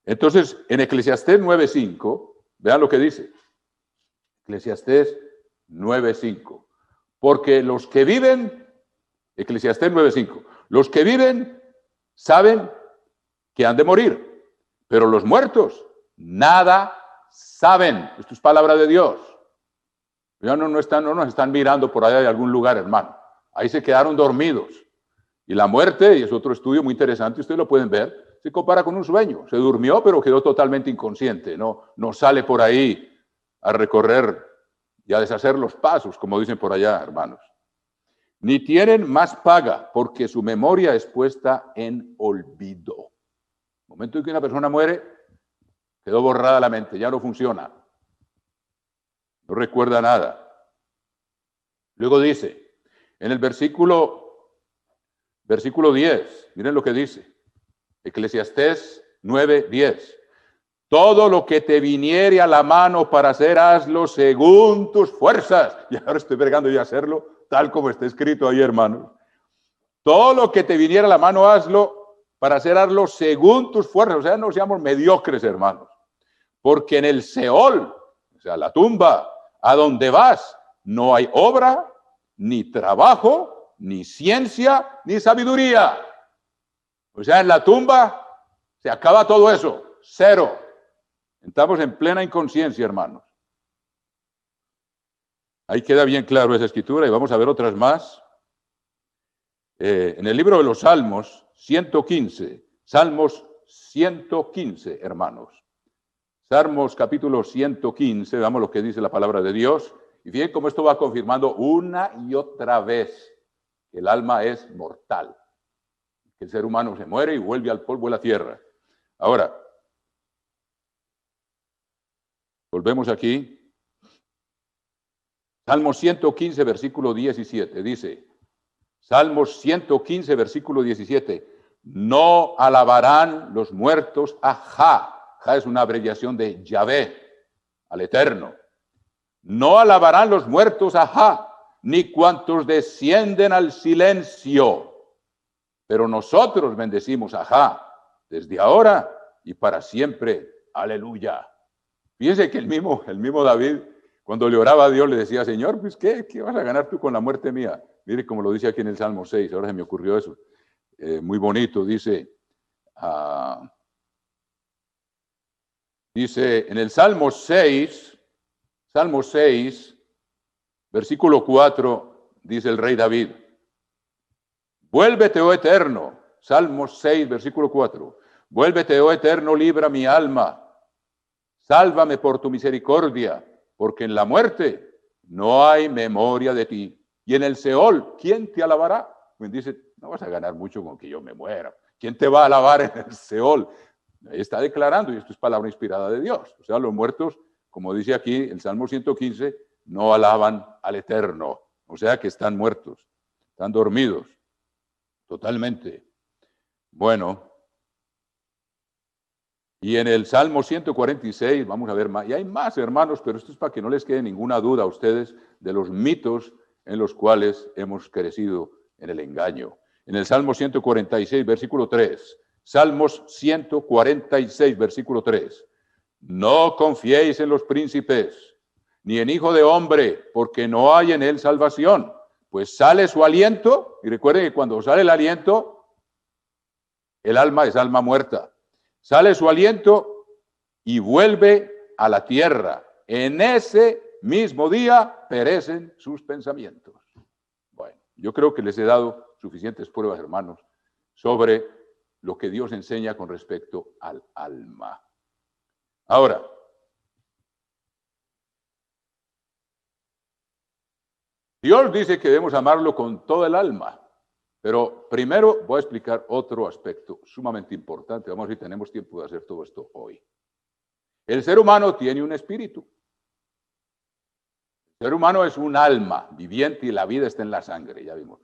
Entonces, en Eclesiastés 9:5, vean lo que dice. Eclesiastés 9:5. Porque los que viven, Eclesiastés 9:5, los que viven saben que han de morir, pero los muertos nada saben. Esto es palabra de Dios. Ya no nos están mirando por allá de algún lugar, hermano. Ahí se quedaron dormidos. Y la muerte, y es otro estudio muy interesante, ustedes lo pueden ver, se compara con un sueño. Se durmió, pero quedó totalmente inconsciente. No sale por ahí a recorrer y a deshacer los pasos, como dicen por allá, hermanos. Ni tienen más paga, porque su memoria es puesta en olvido. El momento en que una persona muere, quedó borrada la mente, ya no funciona. No recuerda nada. Luego dice, en el versículo 10, miren lo que dice. Eclesiastés 9:10. Todo lo que te viniere a la mano para hacer, hazlo según tus fuerzas. Y ahora estoy bregando y hacerlo tal como está escrito ahí, hermanos. Todo lo que te viniera a la mano, hazlo para hacer, hazlo según tus fuerzas. O sea, no seamos mediocres, hermanos. Porque en el Seol, o sea, la tumba, a donde vas, no hay obra, ni trabajo, ni ciencia, ni sabiduría. O sea, en la tumba se acaba todo eso. Cero. Estamos en plena inconsciencia, hermanos. Ahí queda bien claro esa escritura y vamos a ver otras más. En el libro de los Salmos 115, Salmos 115, hermanos. Salmos capítulo 115, veamos lo que dice la palabra de Dios. Y fíjense cómo esto va confirmando una y otra vez que el alma es mortal. Que el ser humano se muere y vuelve al polvo de la tierra. Ahora, volvemos aquí. Salmos 115, versículo 17, dice, Salmos 115, versículo 17, no alabarán los muertos a Jah. Jah es una abreviación de Yahvé, al Eterno. No alabarán los muertos a Jah, ni cuantos descienden al silencio. Pero nosotros bendecimos a Jah desde ahora y para siempre. Aleluya. Fíjense que el mismo David, cuando le oraba a Dios, le decía, Señor, pues ¿qué vas a ganar tú con la muerte mía? Mire como lo dice aquí en el Salmo 6, ahora se me ocurrió eso. Muy bonito, dice en el Salmo 6, versículo 4, dice el rey David, vuélvete, oh Eterno, Salmo 6, versículo 4, vuélvete, oh Eterno, libra mi alma, sálvame por tu misericordia, porque en la muerte no hay memoria de ti. Y en el Seol, ¿quién te alabará? Pues dice, no vas a ganar mucho con que yo me muera. ¿Quién te va a alabar en el Seol? Ahí está declarando, y esto es palabra inspirada de Dios. O sea, los muertos, como dice aquí el Salmo 115, no alaban al Eterno. O sea que están muertos, están dormidos, totalmente. Bueno, y en el Salmo 146, vamos a ver más, y hay más, hermanos, pero esto es para que no les quede ninguna duda a ustedes de los mitos en los cuales hemos crecido en el engaño. En el Salmo 146, versículo 3, Salmos 146, versículo 3, no confiéis en los príncipes, ni en hijo de hombre, porque no hay en él salvación, pues sale su aliento, y recuerden que cuando sale el aliento, el alma es alma muerta. Sale su aliento y vuelve a la tierra. En ese mismo día perecen sus pensamientos. Bueno, yo creo que les he dado suficientes pruebas, hermanos, sobre lo que Dios enseña con respecto al alma. Ahora, Dios dice que debemos amarlo con todo el alma. Pero primero voy a explicar otro aspecto sumamente importante. Vamos a ver si tenemos tiempo de hacer todo esto hoy. El ser humano tiene un espíritu. El ser humano es un alma viviente y la vida está en la sangre, ya vimos.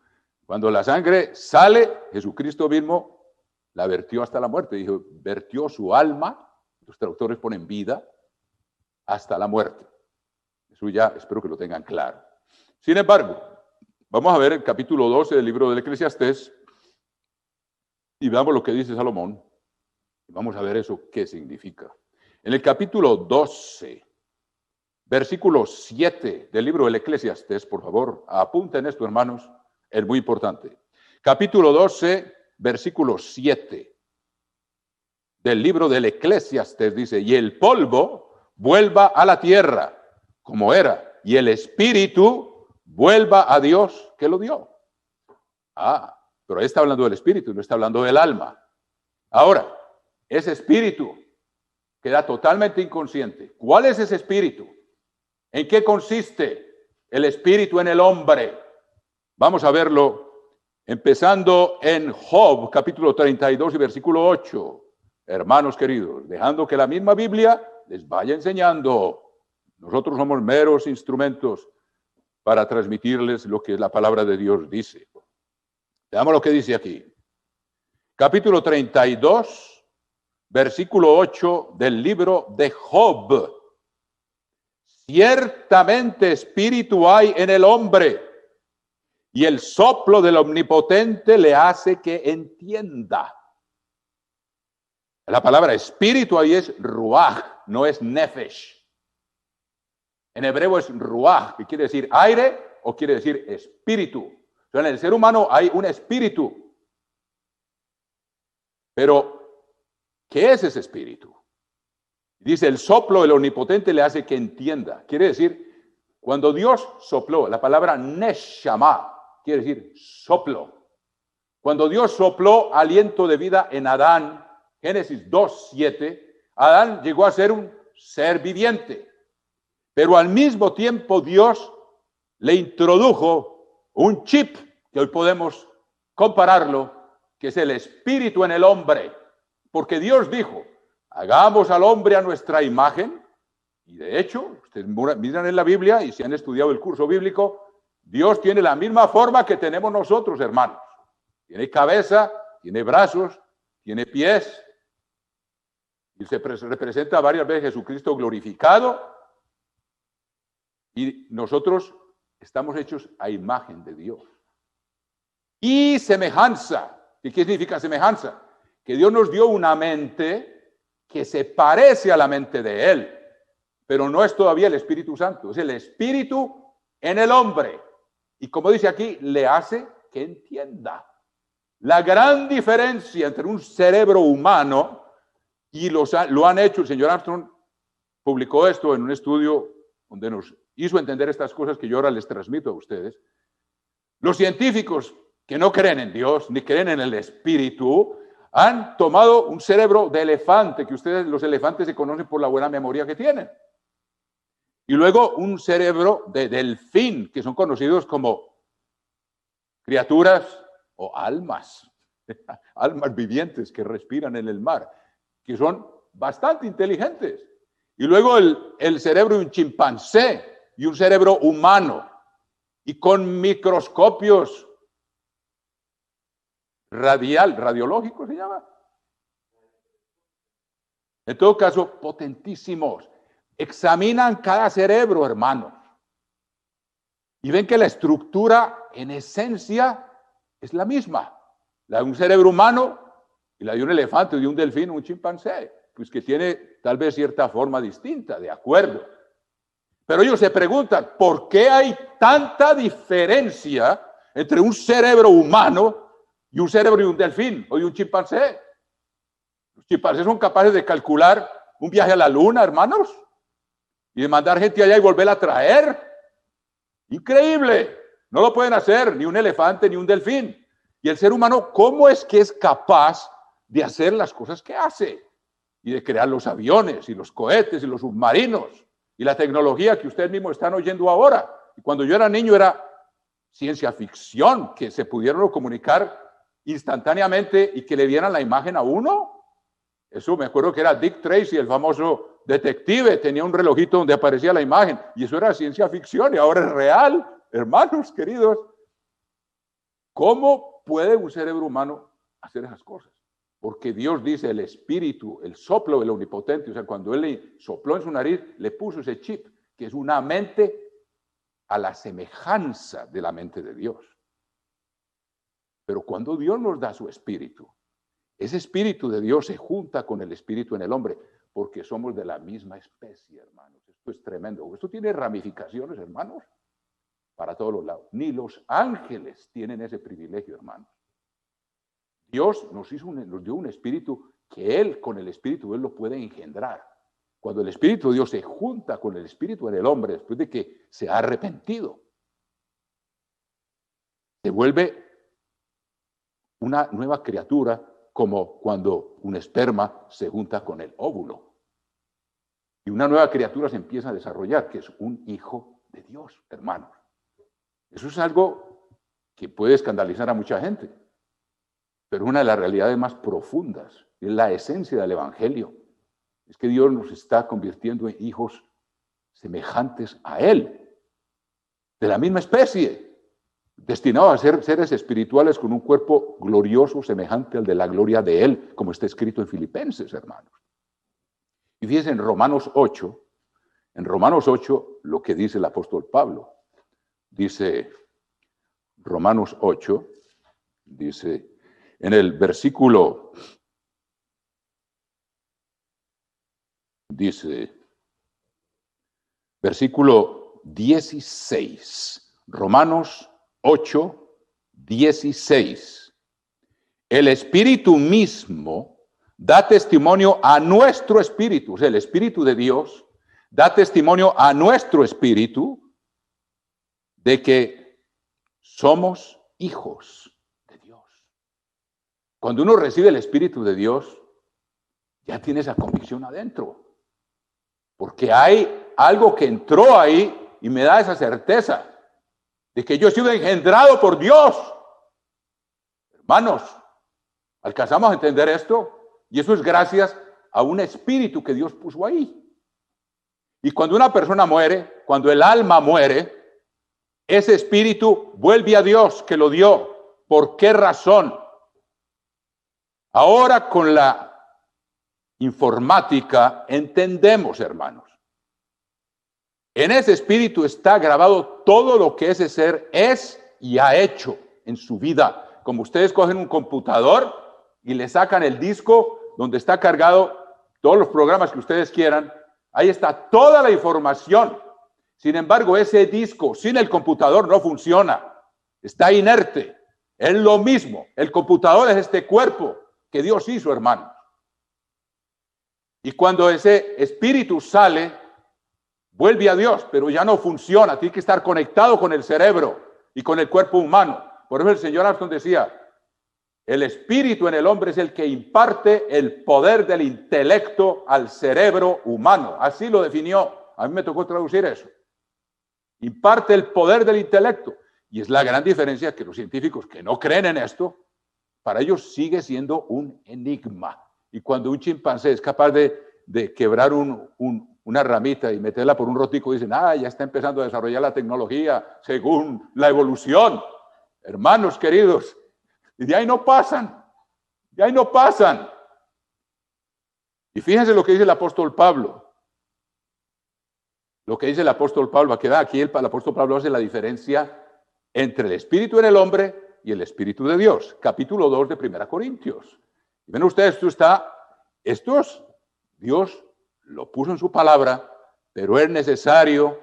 Cuando la sangre sale, Jesucristo mismo la vertió hasta la muerte. Dijo, vertió su alma, los traductores ponen vida, hasta la muerte. Eso ya espero que lo tengan claro. Sin embargo, vamos a ver el capítulo 12 del libro del Eclesiastés y veamos lo que dice Salomón. Vamos a ver eso qué significa. En el capítulo 12, versículo 7 del libro del Eclesiastés, por favor, apunten esto, hermanos, es muy importante. Capítulo 12, versículo 7 del libro del Eclesiastés dice, y el polvo vuelva a la tierra como era, y el espíritu vuelva a Dios que lo dio. Pero ahí está hablando del espíritu, no está hablando del alma. Ahora, ese espíritu queda totalmente inconsciente. ¿Cuál es ese espíritu? ¿En qué consiste el espíritu en el hombre? Vamos a verlo empezando en Job, capítulo 32 y versículo 8. Hermanos queridos, dejando que la misma Biblia les vaya enseñando. Nosotros somos meros instrumentos para transmitirles lo que la palabra de Dios dice. Veamos lo que dice aquí. Capítulo 32, versículo 8 del libro de Job. Ciertamente espíritu hay en el hombre, y el soplo del Omnipotente le hace que entienda. La palabra espíritu ahí es ruach, no es nefesh. En hebreo es ruach, que quiere decir aire o quiere decir espíritu. O sea, en el ser humano hay un espíritu. Pero, ¿qué es ese espíritu? Dice, el soplo del Omnipotente le hace que entienda. Quiere decir, cuando Dios sopló, la palabra neshama quiere decir soplo. Cuando Dios sopló aliento de vida en Adán, Génesis 2:7, Adán llegó a ser un ser viviente. Pero al mismo tiempo Dios le introdujo un chip que hoy podemos compararlo, que es el espíritu en el hombre. Porque Dios dijo, hagamos al hombre a nuestra imagen. Y de hecho, ustedes miran en la Biblia y si han estudiado el curso bíblico, Dios tiene la misma forma que tenemos nosotros, hermanos. Tiene cabeza, tiene brazos, tiene pies. Y se representa varias veces Jesucristo glorificado. Y nosotros estamos hechos a imagen de Dios. Y semejanza. ¿Qué significa semejanza? Que Dios nos dio una mente que se parece a la mente de Él, pero no es todavía el Espíritu Santo, es el Espíritu en el hombre. Y como dice aquí, le hace que entienda. La gran diferencia entre un cerebro humano, y lo han hecho, el señor Armstrong publicó esto en un estudio donde nos hizo entender estas cosas que yo ahora les transmito a ustedes. Los científicos que no creen en Dios, ni creen en el Espíritu, han tomado un cerebro de elefante, que ustedes, los elefantes, se conocen por la buena memoria que tienen. Y luego un cerebro de delfín, que son conocidos como criaturas o almas, almas vivientes que respiran en el mar, que son bastante inteligentes. Y luego el cerebro de un chimpancé y un cerebro humano, y con microscopios radiológicos se llama. En todo caso, potentísimos. Examinan cada cerebro, hermanos, y ven que la estructura en esencia es la misma. La de un cerebro humano y la de un elefante, de un delfín, un chimpancé, pues que tiene tal vez cierta forma distinta, de acuerdo. Pero ellos se preguntan, ¿por qué hay tanta diferencia entre un cerebro humano y un cerebro de un delfín o de un chimpancé? Los chimpancés son capaces de calcular un viaje a la luna, hermanos, y de mandar gente allá y volverla a traer. Increíble. No lo pueden hacer ni un elefante ni un delfín. Y el ser humano, ¿cómo es que es capaz de hacer las cosas que hace? Y de crear los aviones y los cohetes y los submarinos y la tecnología que ustedes mismos están oyendo ahora. Y cuando yo era niño era ciencia ficción, que se pudieran comunicar instantáneamente y que le dieran la imagen a uno. Eso me acuerdo que era Dick Tracy, el famoso detective, tenía un relojito donde aparecía la imagen, y eso era ciencia ficción y ahora es real, hermanos queridos. ¿Cómo puede un cerebro humano hacer esas cosas? Porque Dios dice, el espíritu, el soplo del omnipotente, o sea, cuando Él le sopló en su nariz, le puso ese chip, que es una mente a la semejanza de la mente de Dios. Pero cuando Dios nos da su espíritu, ese espíritu de Dios se junta con el espíritu en el hombre, porque somos de la misma especie, hermanos. Esto es tremendo. Esto tiene ramificaciones, hermanos, para todos los lados. Ni los ángeles tienen ese privilegio, hermanos. Dios nos dio un espíritu que Él, con el espíritu, Él lo puede engendrar. Cuando el espíritu de Dios se junta con el espíritu en el hombre, después de que se ha arrepentido, se vuelve una nueva criatura, como cuando un esperma se junta con el óvulo. Y una nueva criatura se empieza a desarrollar, que es un hijo de Dios, hermanos. Eso es algo que puede escandalizar a mucha gente, pero una de las realidades más profundas, es la esencia del Evangelio, es que Dios nos está convirtiendo en hijos semejantes a Él, de la misma especie, destinados a ser seres espirituales con un cuerpo glorioso semejante al de la gloria de Él, como está escrito en Filipenses, hermanos. Y fíjense en Romanos 8 lo que dice el apóstol Pablo. Dice Romanos 8, dice en el versículo, versículo 16, Romanos 8, 16. El Espíritu mismo da testimonio a nuestro espíritu, o sea, el Espíritu de Dios da testimonio a nuestro espíritu de que somos hijos de Dios. Cuando uno recibe el Espíritu de Dios, ya tiene esa convicción adentro, porque hay algo que entró ahí y me da esa certeza de que yo he sido engendrado por Dios. Hermanos, ¿alcanzamos a entender esto? Y eso es gracias a un espíritu que Dios puso ahí. Y cuando una persona muere, cuando el alma muere, ese espíritu vuelve a Dios que lo dio. ¿Por qué razón? Ahora con la informática entendemos, hermanos, En ese espíritu está grabado todo lo que ese ser es y ha hecho en su vida. Como ustedes cogen un computador y le sacan el disco donde está cargado todos los programas que ustedes quieran, ahí está toda la información. Sin embargo, ese disco sin el computador no funciona, está inerte. Es lo mismo, el computador es este cuerpo que Dios hizo, hermano. Y cuando ese espíritu sale, vuelve a Dios, pero ya no funciona, tiene que estar conectado con el cerebro y con el cuerpo humano. Por eso el señor Armstrong decía, el espíritu en el hombre es el que imparte el poder del intelecto al cerebro humano. Así lo definió. A mí me tocó traducir eso. Imparte el poder del intelecto. Y es la gran diferencia que los científicos que no creen en esto, para ellos sigue siendo un enigma. Y cuando un chimpancé es capaz de quebrar una ramita y meterla por un rotico, dicen, ya está empezando a desarrollar la tecnología según la evolución. Hermanos queridos, y de ahí no pasan, de ahí no pasan. Y fíjense lo que dice el apóstol Pablo. Lo que dice el apóstol Pablo, aquí el apóstol Pablo hace la diferencia entre el espíritu en el hombre y el espíritu de Dios. Capítulo 2 de 1 Corintios. Y ven ustedes, Dios lo puso en su palabra, pero es necesario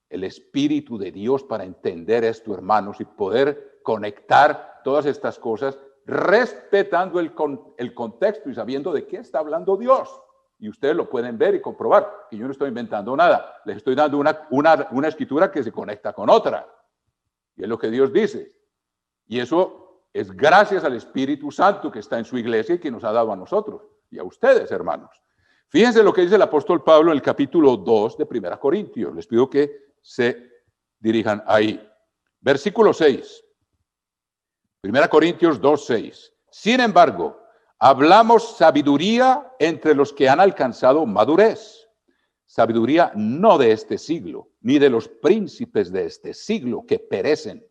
el espíritu de Dios para entender esto, hermanos, y poder conectar todas estas cosas respetando el contexto y sabiendo de qué está hablando Dios. Y ustedes lo pueden ver y comprobar, que yo no estoy inventando nada. Les estoy dando una escritura que se conecta con otra. Y es lo que Dios dice. Y eso es gracias al Espíritu Santo que está en su iglesia y que nos ha dado a nosotros y a ustedes, hermanos. Fíjense lo que dice el apóstol Pablo en el capítulo 2 de 1 Corintios. Les pido que se dirijan ahí. Versículo 6. 1 Corintios 2, 6. Sin embargo, hablamos sabiduría entre los que han alcanzado madurez. Sabiduría no de este siglo, ni de los príncipes de este siglo que perecen.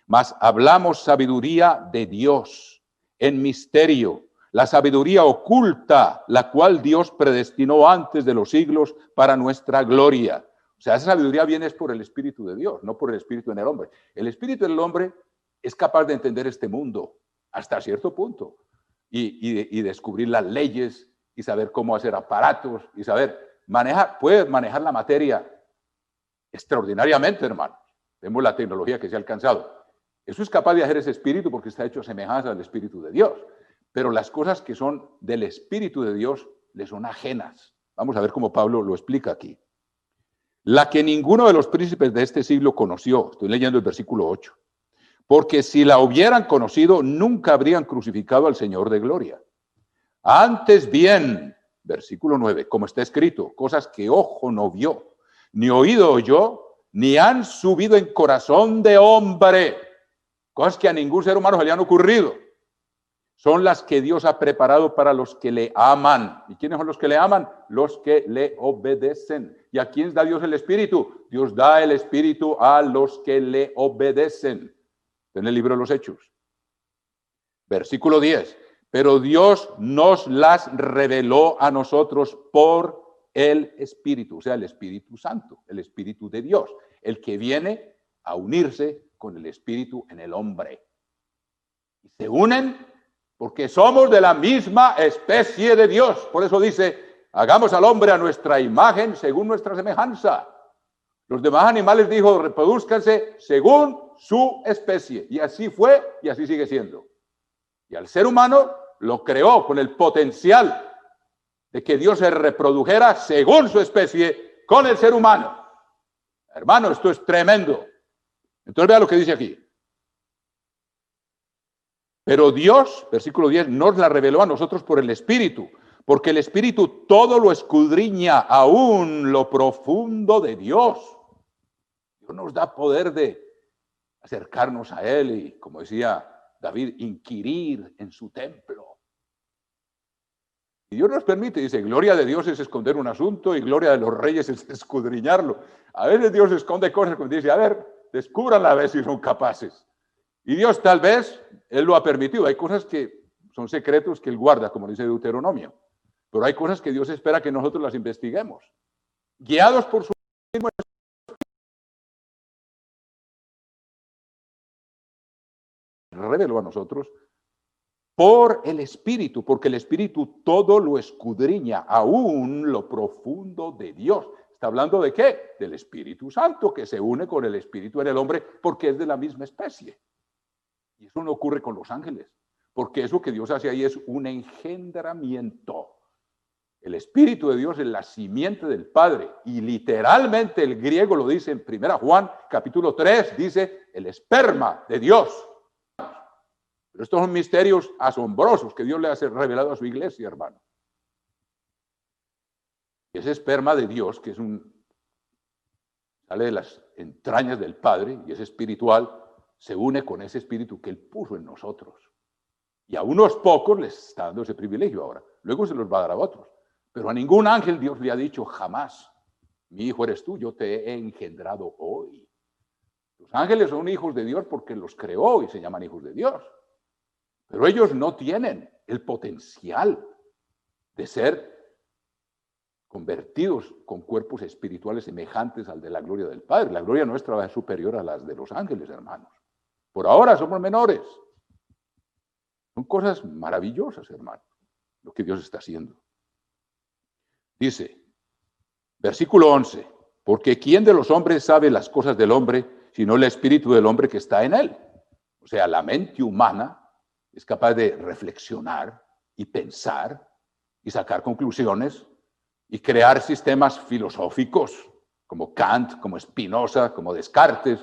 Mas hablamos sabiduría de Dios en misterio, la sabiduría oculta, la cual Dios predestinó antes de los siglos para nuestra gloria. O sea, esa sabiduría viene por el Espíritu de Dios, no por el Espíritu en el hombre. El Espíritu en el hombre es capaz de entender este mundo hasta cierto punto y descubrir las leyes y saber cómo hacer aparatos y saber puede manejar la materia extraordinariamente, hermanos. Vemos la tecnología que se ha alcanzado. Eso es capaz de hacer ese espíritu porque está hecho a semejanza al Espíritu de Dios. Pero las cosas que son del Espíritu de Dios le son ajenas. Vamos a ver cómo Pablo lo explica aquí. La que ninguno de los príncipes de este siglo conoció. Estoy leyendo el versículo 8. Porque si la hubieran conocido, nunca habrían crucificado al Señor de gloria. Antes bien, versículo 9, como está escrito, cosas que ojo no vio, ni oído oyó, ni han subido en corazón de hombre. Cosas que a ningún ser humano se le han ocurrido. Son las que Dios ha preparado para los que le aman. ¿Y quiénes son los que le aman? Los que le obedecen. ¿Y a quién da Dios el Espíritu? Dios da el Espíritu a los que le obedecen. En el libro de los Hechos. Versículo 10. Pero Dios nos las reveló a nosotros por el Espíritu, o sea, el Espíritu Santo, el Espíritu de Dios, el que viene a unirse con el Espíritu en el hombre. Y se unen porque somos de la misma especie de Dios. Por eso dice, hagamos al hombre a nuestra imagen según nuestra semejanza. Los demás animales, dijo, reproduzcanse según su especie. Y así fue y así sigue siendo. Y al ser humano lo creó con el potencial de que Dios se reprodujera según su especie con el ser humano. Hermano, esto es tremendo. Entonces vea lo que dice aquí. Pero Dios, versículo 10, nos la reveló a nosotros por el Espíritu, porque el Espíritu todo lo escudriña, aún lo profundo de Dios. Dios nos da poder de acercarnos a Él y, como decía David, inquirir en su templo. Y Dios nos permite, dice, gloria de Dios es esconder un asunto y gloria de los reyes es escudriñarlo. A veces Dios esconde cosas cuando dice, a ver, descúbranla a ver si son capaces. Y Dios tal vez, Él lo ha permitido. Hay cosas que son secretos que Él guarda, como dice Deuteronomio. Pero hay cosas que Dios espera que nosotros las investiguemos. Guiados por su mismo reveló a nosotros por el Espíritu, porque el Espíritu todo lo escudriña, aún lo profundo de Dios. ¿Está hablando de qué? Del Espíritu Santo, que se une con el Espíritu en el hombre porque es de la misma especie. Y eso no ocurre con los ángeles, porque eso que Dios hace ahí es un engendramiento. El Espíritu de Dios es la simiente del Padre, y literalmente el griego lo dice en 1 Juan capítulo 3, dice el esperma de Dios. Pero estos son misterios asombrosos que Dios le ha revelado a su iglesia, hermano. Ese esperma de Dios, que sale de las entrañas del Padre y es espiritual, se une con ese espíritu que Él puso en nosotros. Y a unos pocos les está dando ese privilegio ahora. Luego se los va a dar a otros. Pero a ningún ángel Dios le ha dicho jamás: mi hijo eres tú, yo te he engendrado hoy. Los ángeles son hijos de Dios porque los creó y se llaman hijos de Dios. Pero ellos no tienen el potencial de ser convertidos con cuerpos espirituales semejantes al de la gloria del Padre. La gloria nuestra es superior a las de los ángeles, hermanos. Por ahora somos menores. Son cosas maravillosas, hermanos, lo que Dios está haciendo. Dice, versículo 11, porque ¿quién de los hombres sabe las cosas del hombre, sino el espíritu del hombre que está en él? O sea, la mente humana es capaz de reflexionar y pensar y sacar conclusiones y crear sistemas filosóficos como Kant, como Spinoza, como Descartes.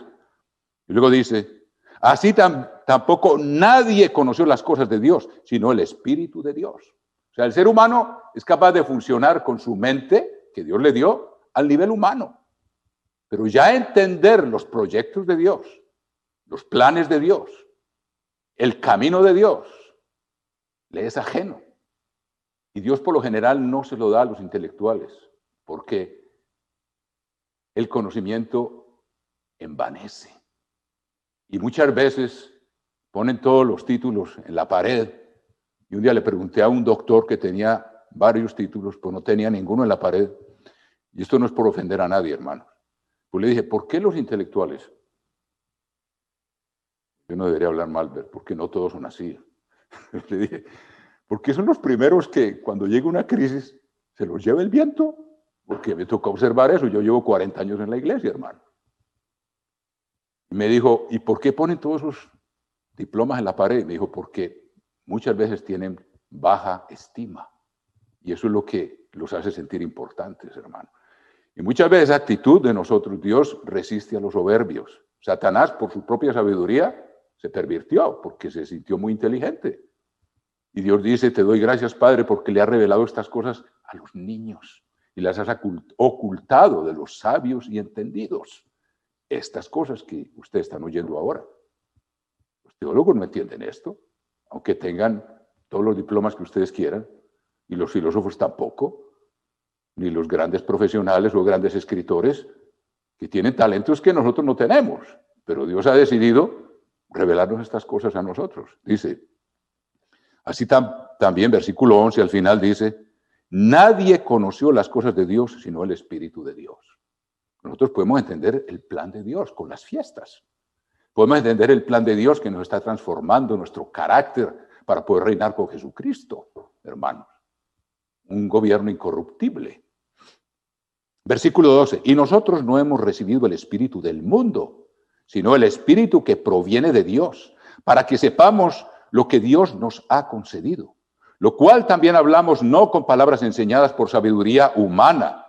Y luego dice, así tampoco nadie conoció las cosas de Dios, sino el Espíritu de Dios. O sea, el ser humano es capaz de funcionar con su mente, que Dios le dio, al nivel humano. Pero ya entender los proyectos de Dios, los planes de Dios, el camino de Dios, le es ajeno. Y Dios por lo general no se lo da a los intelectuales, porque el conocimiento envanece. Y muchas veces ponen todos los títulos en la pared. Y un día le pregunté a un doctor que tenía varios títulos, pues no tenía ninguno en la pared. Y esto no es por ofender a nadie, hermano. Pues le dije, ¿por qué los intelectuales? Yo no debería hablar mal, porque no todos son así. Le dije, porque son los primeros que cuando llega una crisis se los lleva el viento. Porque me tocó observar eso. Yo llevo 40 años en la iglesia, hermano. Y me dijo, ¿y por qué ponen todos esos diplomas en la pared? Y me dijo, porque muchas veces tienen baja estima. Y eso es lo que los hace sentir importantes, hermano. Y muchas veces esa actitud de nosotros, Dios resiste a los soberbios. Satanás, por su propia sabiduría, se pervirtió porque se sintió muy inteligente. Y Dios dice, te doy gracias, Padre, porque le has revelado estas cosas a los niños y las has ocultado de los sabios y entendidos. Estas cosas que ustedes están oyendo ahora. Los teólogos no entienden esto, aunque tengan todos los diplomas que ustedes quieran, y los filósofos tampoco, ni los grandes profesionales o grandes escritores que tienen talentos que nosotros no tenemos. Pero Dios ha decidido revelarnos estas cosas a nosotros. Dice, así también, versículo 11 al final dice, nadie conoció las cosas de Dios sino el Espíritu de Dios. Nosotros podemos entender el plan de Dios con las fiestas. Podemos entender el plan de Dios que nos está transformando nuestro carácter para poder reinar con Jesucristo, hermanos. Un gobierno incorruptible. Versículo 12, y nosotros no hemos recibido el Espíritu del mundo, sino el Espíritu que proviene de Dios, para que sepamos lo que Dios nos ha concedido, lo cual también hablamos no con palabras enseñadas por sabiduría humana,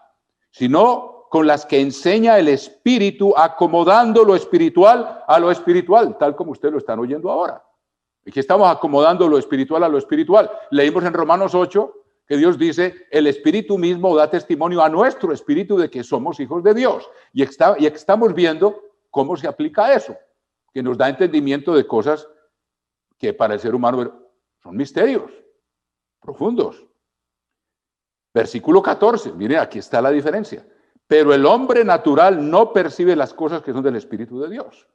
sino con las que enseña el Espíritu, acomodando lo espiritual a lo espiritual, tal como ustedes lo están oyendo ahora. Aquí estamos acomodando lo espiritual a lo espiritual. Leímos en Romanos 8 que Dios dice, el Espíritu mismo da testimonio a nuestro espíritu de que somos hijos de Dios. Y estamos viendo cómo se aplica eso, que nos da entendimiento de cosas que para el ser humano son misterios profundos. Versículo 14, miren, aquí está la diferencia. Pero el hombre natural no percibe las cosas que son del Espíritu de Dios.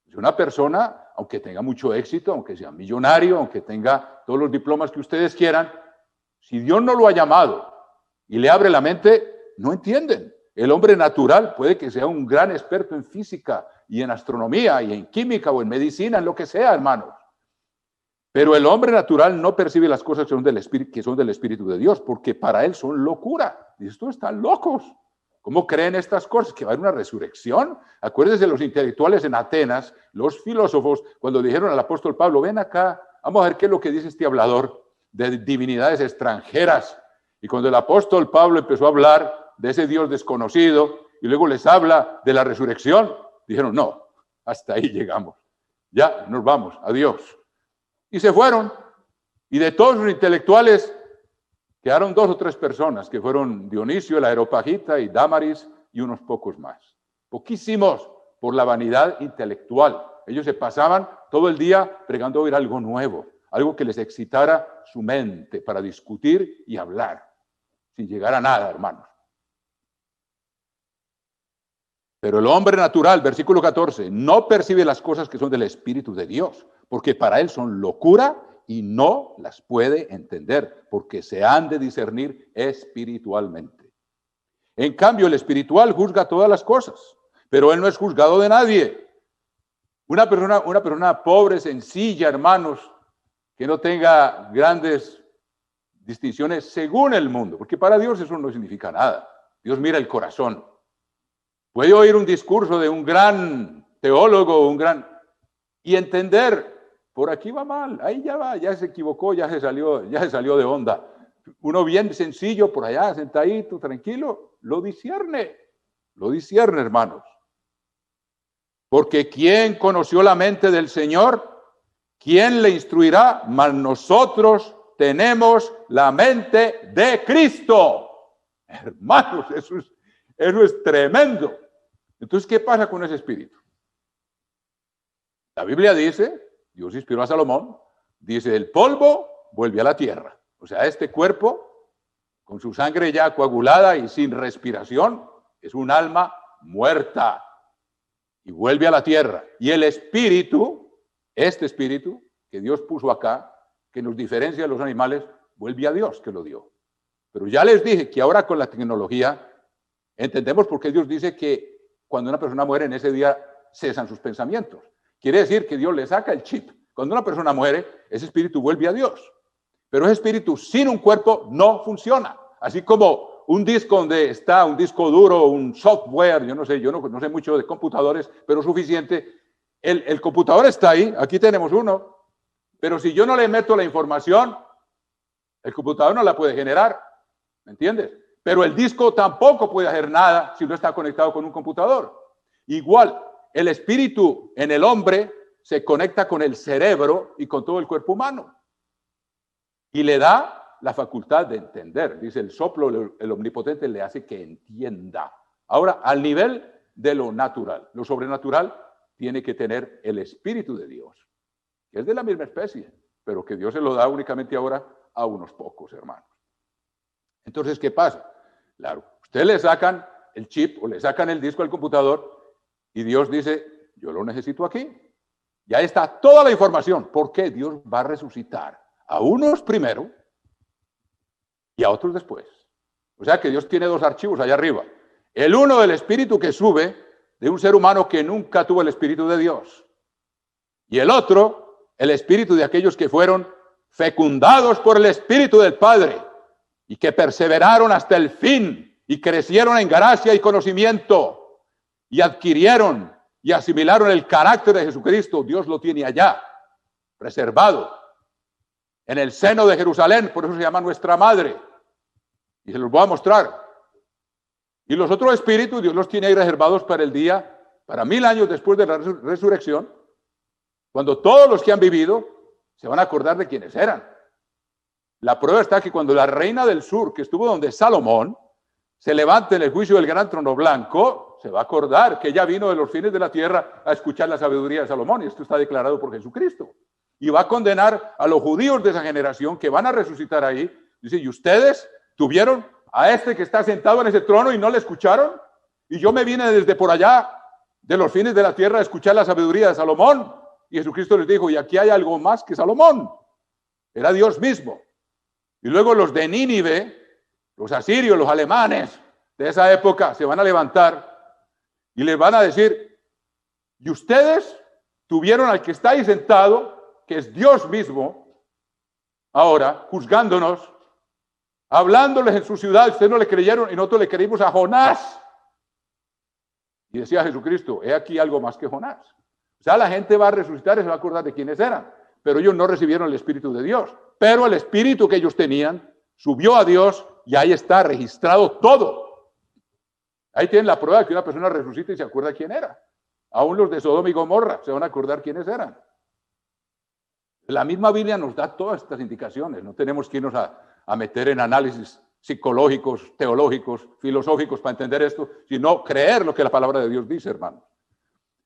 Si una persona, aunque tenga mucho éxito, aunque sea millonario, aunque tenga todos los diplomas que ustedes quieran, si Dios no lo ha llamado y le abre la mente, no entienden. El hombre natural puede que sea un gran experto en física y en astronomía y en química o en medicina, en lo que sea, hermanos. Pero el hombre natural no percibe las cosas que son del Espíritu de Dios, porque para él son locura. Y estos están locos. ¿Cómo creen estas cosas? ¿Que va a haber una resurrección? Acuérdense de los intelectuales en Atenas, los filósofos, cuando dijeron al apóstol Pablo, ven acá, vamos a ver qué es lo que dice este hablador de divinidades extranjeras. Y cuando el apóstol Pablo empezó a hablar de ese Dios desconocido y luego les habla de la resurrección, dijeron, no, hasta ahí llegamos. Ya nos vamos, adiós. Y se fueron. Y de todos los intelectuales quedaron 2 o 3 personas, que fueron Dionisio, el Areopagita y Dámaris y unos pocos más. Poquísimos por la vanidad intelectual. Ellos se pasaban todo el día pregando oír algo nuevo, algo que les excitara su mente para discutir y hablar, sin llegar a nada, hermanos. Pero el hombre natural, versículo 14, no percibe las cosas que son del Espíritu de Dios, porque para él son locura y no las puede entender, porque se han de discernir espiritualmente. En cambio, el espiritual juzga todas las cosas, pero él no es juzgado de nadie. Una persona pobre, sencilla, hermanos, que no tenga grandes distinciones según el mundo, porque para Dios eso no significa nada. Dios mira el corazón. Puede oír un discurso de un gran teólogo, y entender, por aquí va mal, ahí ya va, ya se equivocó, ya se salió de onda. Uno bien sencillo, por allá, sentadito, tranquilo, lo discierne, hermanos. Porque ¿quién conoció la mente del Señor? ¿Quién le instruirá? Mas nosotros tenemos la mente de Cristo. Hermanos, eso es tremendo. Entonces, ¿qué pasa con ese espíritu? La Biblia dice, Dios inspiró a Salomón, dice, el polvo vuelve a la tierra. O sea, este cuerpo, con su sangre ya coagulada y sin respiración, es un alma muerta y vuelve a la tierra. Y el espíritu, este espíritu que Dios puso acá, que nos diferencia de los animales, vuelve a Dios que lo dio. Pero ya les dije que ahora con la tecnología entendemos por qué Dios dice que cuando una persona muere en ese día cesan sus pensamientos. Quiere decir que Dios le saca el chip. Cuando una persona muere, ese espíritu vuelve a Dios. Pero ese espíritu sin un cuerpo no funciona. Así como un disco donde está un disco duro, un software, yo no sé mucho de computadores, pero suficiente. El computador está ahí, aquí tenemos uno. Pero si yo no le meto la información, el computador no la puede generar. ¿Me entiendes? Pero el disco tampoco puede hacer nada si no está conectado con un computador. Igual, el espíritu en el hombre se conecta con el cerebro y con todo el cuerpo humano. Y le da la facultad de entender. Dice, el soplo, el omnipotente le hace que entienda. Ahora, al nivel de lo natural, lo sobrenatural, tiene que tener el Espíritu de Dios, que es de la misma especie, pero que Dios se lo da únicamente ahora a unos pocos, hermanos. Entonces, ¿qué pasa? Claro, ustedes le sacan el chip o le sacan el disco al computador y Dios dice, yo lo necesito aquí. Ya está toda la información. ¿Por qué? Dios va a resucitar a unos primero y a otros después. O sea que Dios tiene 2 archivos allá arriba. El uno del espíritu que sube de un ser humano que nunca tuvo el espíritu de Dios. Y el otro, el espíritu de aquellos que fueron fecundados por el espíritu del Padre y que perseveraron hasta el fin y crecieron en gracia y conocimiento y adquirieron y asimilaron el carácter de Jesucristo. Dios lo tiene allá, preservado, en el seno de Jerusalén, por eso se llama nuestra madre. Y se los voy a mostrar. Y los otros espíritus, Dios los tiene ahí reservados para el día, para 1000 años después de la resurrección, cuando todos los que han vivido se van a acordar de quiénes eran. La prueba está que cuando la reina del sur, que estuvo donde Salomón, se levante en el juicio del gran trono blanco, se va a acordar que ella vino de los fines de la tierra a escuchar la sabiduría de Salomón, y esto está declarado por Jesucristo. Y va a condenar a los judíos de esa generación que van a resucitar ahí. Dice, ¿y ustedes tuvieron a este que está sentado en ese trono y no le escucharon? Y yo me vine desde por allá, de los fines de la tierra, a escuchar la sabiduría de Salomón. Y Jesucristo les dijo, y aquí hay algo más que Salomón. Era Dios mismo. Y luego los de Nínive, los asirios, los alemanes de esa época, se van a levantar y les van a decir, y ustedes tuvieron al que está ahí sentado, que es Dios mismo, ahora juzgándonos, hablándoles en su ciudad. Ustedes no le creyeron y nosotros le creímos a Jonás. Y decía Jesucristo, he aquí algo más que Jonás. O sea, la gente va a resucitar y se va a acordar de quiénes eran. Pero ellos no recibieron el Espíritu de Dios. Pero el Espíritu que ellos tenían subió a Dios y ahí está registrado todo. Ahí tienen la prueba de que una persona resucita y se acuerda quién era. Aún los de Sodoma y Gomorra se van a acordar quiénes eran. La misma Biblia nos da todas estas indicaciones. No tenemos que irnos a meter en análisis psicológicos, teológicos, filosóficos para entender esto, sino creer lo que la palabra de Dios dice, hermanos.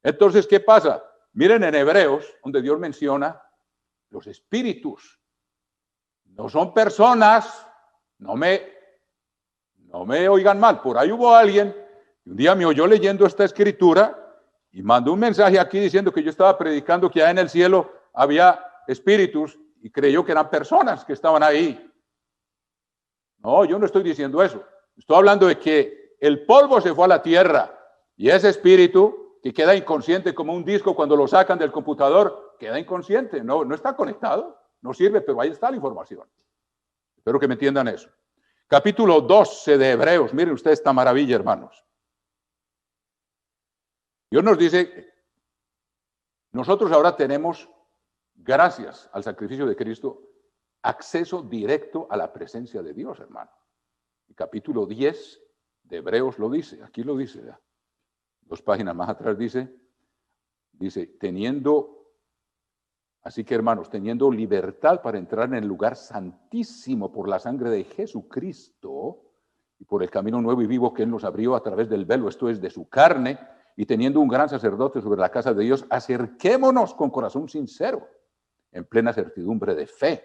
Entonces, ¿qué pasa? Miren en Hebreos, donde Dios menciona los espíritus. No son personas, no me oigan mal. Por ahí hubo alguien que un día me oyó leyendo esta escritura y mandó un mensaje aquí diciendo que yo estaba predicando que allá en el cielo había espíritus y creyó que eran personas que estaban ahí. No, yo no estoy diciendo eso. Estoy hablando de que el polvo se fue a la tierra y ese espíritu que queda inconsciente como un disco cuando lo sacan del computador, queda inconsciente, no está conectado, no sirve, pero ahí está la información. Espero que me entiendan eso. Capítulo 12 de Hebreos, miren ustedes esta maravilla, hermanos. Dios nos dice, nosotros ahora tenemos, gracias al sacrificio de Cristo, acceso directo a la presencia de Dios, hermano. El capítulo 10 de Hebreos lo dice, aquí lo dice, ¿verdad? 2 páginas más atrás dice, así que hermanos, teniendo libertad para entrar en el lugar santísimo por la sangre de Jesucristo y por el camino nuevo y vivo que Él nos abrió a través del velo, esto es de su carne, y teniendo un gran sacerdote sobre la casa de Dios, acerquémonos con corazón sincero, en plena certidumbre de fe.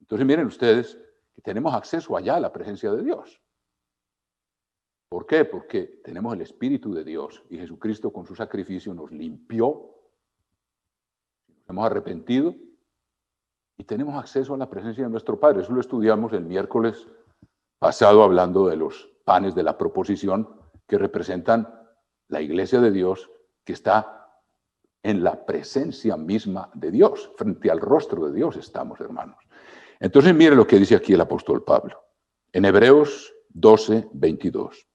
Entonces miren ustedes que tenemos acceso allá a la presencia de Dios. ¿Por qué? Porque tenemos el Espíritu de Dios y Jesucristo con su sacrificio nos limpió, nos hemos arrepentido y tenemos acceso a la presencia de nuestro Padre. Eso lo estudiamos el miércoles pasado hablando de los panes de la proposición que representan la iglesia de Dios que está en la presencia misma de Dios, frente al rostro de Dios estamos, hermanos. Entonces mire lo que dice aquí el apóstol Pablo, en Hebreos 12, 22.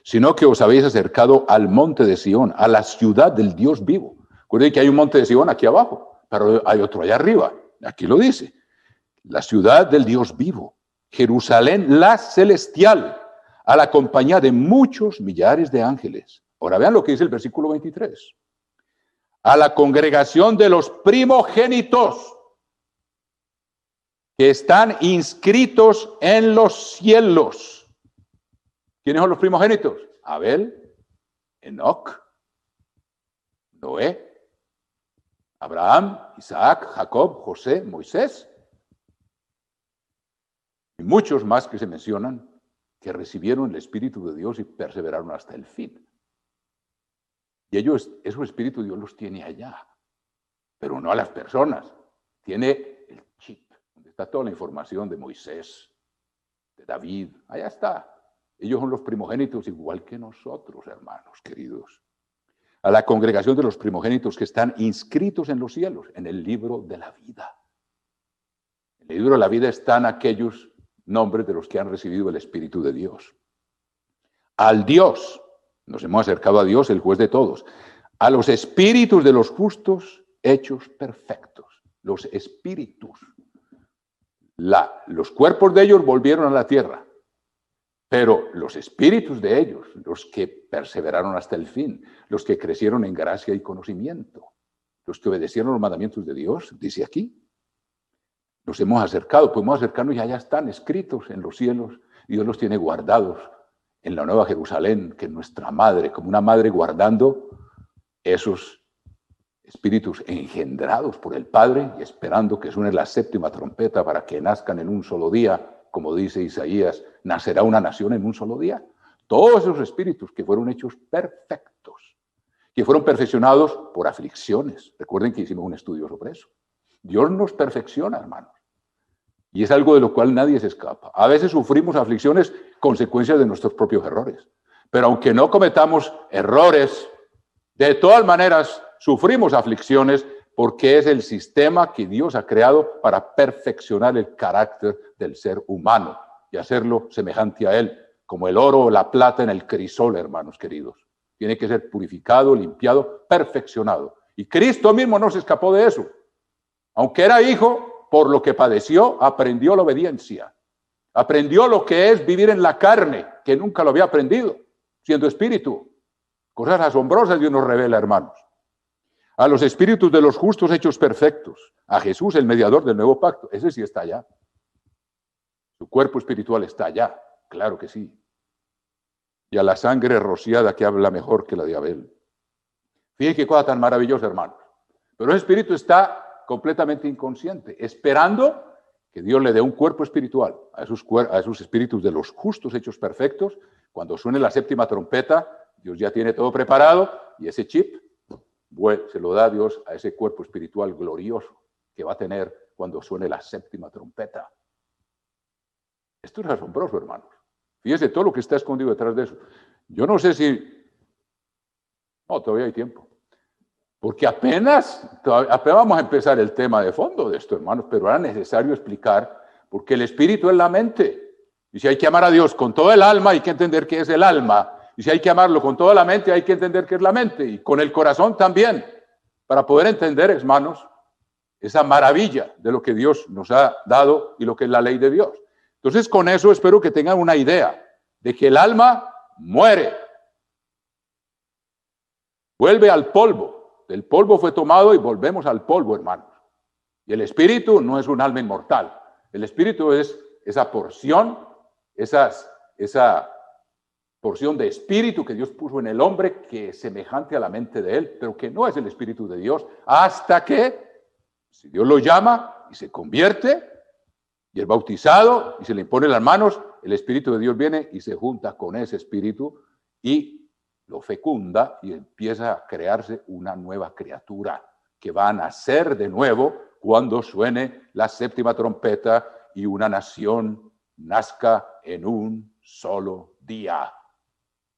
Sino que os habéis acercado al monte de Sión, a la ciudad del Dios vivo. Recuerden que hay un monte de Sión aquí abajo, pero hay otro allá arriba. Aquí lo dice. La ciudad del Dios vivo, Jerusalén la celestial, a la compañía de muchos millares de ángeles. Ahora vean lo que dice el versículo 23. A la congregación de los primogénitos que están inscritos en los cielos. ¿Quiénes son los primogénitos? Abel, Enoc, Noé, Abraham, Isaac, Jacob, José, Moisés. Y muchos más que se mencionan que recibieron el Espíritu de Dios y perseveraron hasta el fin. Y ellos, esos espíritus Dios los tiene allá, pero no a las personas. Tiene el chip, donde está toda la información de Moisés, de David, allá está. Ellos son los primogénitos igual que nosotros, hermanos queridos. A la congregación de los primogénitos que están inscritos en los cielos, en el libro de la vida. En el libro de la vida están aquellos nombres de los que han recibido el Espíritu de Dios. Al Dios, nos hemos acercado a Dios, el juez de todos. A los espíritus de los justos hechos perfectos. Los espíritus. Los cuerpos de ellos volvieron a la tierra. Pero los espíritus de ellos, los que perseveraron hasta el fin, los que crecieron en gracia y conocimiento, los que obedecieron los mandamientos de Dios, dice aquí, nos hemos acercado, podemos acercarnos y allá están escritos en los cielos, y Dios los tiene guardados en la Nueva Jerusalén, que es nuestra madre, como una madre guardando esos espíritus engendrados por el Padre y esperando que suene la séptima trompeta para que nazcan en un solo día. Como dice Isaías, nacerá una nación en un solo día. Todos esos espíritus que fueron hechos perfectos, que fueron perfeccionados por aflicciones. Recuerden que hicimos un estudio sobre eso. Dios nos perfecciona, hermanos. Y es algo de lo cual nadie se escapa. A veces sufrimos aflicciones consecuencias de nuestros propios errores. Pero aunque no cometamos errores, de todas maneras sufrimos aflicciones porque es el sistema que Dios ha creado para perfeccionar el carácter del ser humano y hacerlo semejante a él, como el oro o la plata en el crisol, hermanos queridos. Tiene que ser purificado, limpiado, perfeccionado. Y Cristo mismo no se escapó de eso. Aunque era hijo, por lo que padeció, aprendió la obediencia. Aprendió lo que es vivir en la carne, que nunca lo había aprendido, siendo espíritu. Cosas asombrosas Dios nos revela, hermanos. A los espíritus de los justos hechos perfectos. A Jesús, el mediador del nuevo pacto. Ese sí está allá. Su cuerpo espiritual está allá. Claro que sí. Y a la sangre rociada que habla mejor que la de Abel. Fíjense qué cosa tan maravillosa, hermanos. Pero ese espíritu está completamente inconsciente, esperando que Dios le dé un cuerpo espiritual a esos espíritus de los justos hechos perfectos. Cuando suene la séptima trompeta, Dios ya tiene todo preparado y ese chip se lo da Dios a ese cuerpo espiritual glorioso que va a tener cuando suene la séptima trompeta. Esto es asombroso, hermanos. Fíjense todo lo que está escondido detrás de eso. Yo no sé si... No, todavía hay tiempo. Porque apenas vamos a empezar el tema de fondo de esto, hermanos, pero era necesario explicar, porque el espíritu es la mente. Y si hay que amar a Dios con todo el alma, hay que entender qué es el alma. Y si hay que amarlo con toda la mente, hay que entender qué es la mente. Y con el corazón también, para poder entender, hermanos, esa maravilla de lo que Dios nos ha dado y lo que es la ley de Dios. Entonces, con eso espero que tengan una idea de que el alma muere. Vuelve al polvo. Del polvo fue tomado y volvemos al polvo, hermanos. Y el espíritu no es un alma inmortal. El espíritu es esa porción, esa porción de espíritu que Dios puso en el hombre, que es semejante a la mente de él, pero que no es el espíritu de Dios, hasta que, si Dios lo llama y se convierte, y es bautizado y se le impone las manos, el espíritu de Dios viene y se junta con ese espíritu y lo fecunda y empieza a crearse una nueva criatura que va a nacer de nuevo cuando suene la séptima trompeta y una nación nazca en un solo día.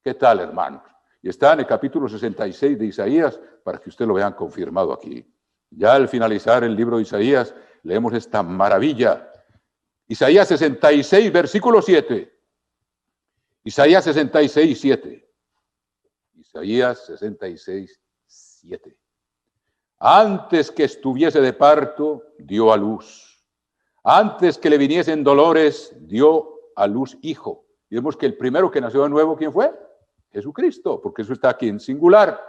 ¿Qué tal, hermanos? Y está en el capítulo 66 de Isaías para que usted lo vean confirmado aquí. Ya al finalizar el libro de Isaías leemos esta maravilla. Isaías 66, versículo 7. Isaías 66, 7. Isaías 66, 7. Antes que estuviese de parto, dio a luz. Antes que le viniesen dolores, dio a luz hijo. Y vemos que el primero que nació de nuevo, ¿quién fue? Jesucristo, porque eso está aquí en singular.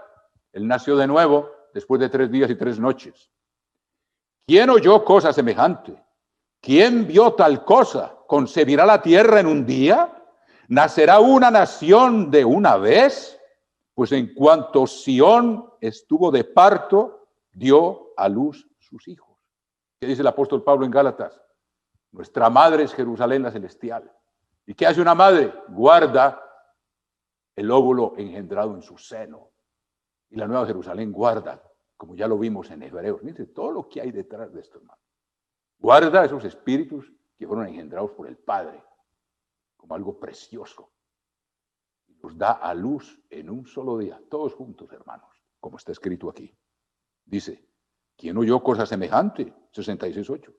Él nació de nuevo después de 3 días y 3 noches. ¿Quién oyó cosa semejante? ¿Quién vio tal cosa? ¿Concebirá la tierra en un día? ¿Nacerá una nación de una vez? Pues en cuanto Sión estuvo de parto, dio a luz sus hijos. ¿Qué dice el apóstol Pablo en Gálatas? Nuestra madre es Jerusalén la celestial. ¿Y qué hace una madre? Guarda el óvulo engendrado en su seno. Y la nueva Jerusalén guarda, como ya lo vimos en Hebreos. Miren todo lo que hay detrás de esto, hermano. Guarda esos espíritus que fueron engendrados por el Padre como algo precioso. Y los da a luz en un solo día, todos juntos, hermanos, como está escrito aquí. Dice, ¿quién oyó cosa semejante? 66:8.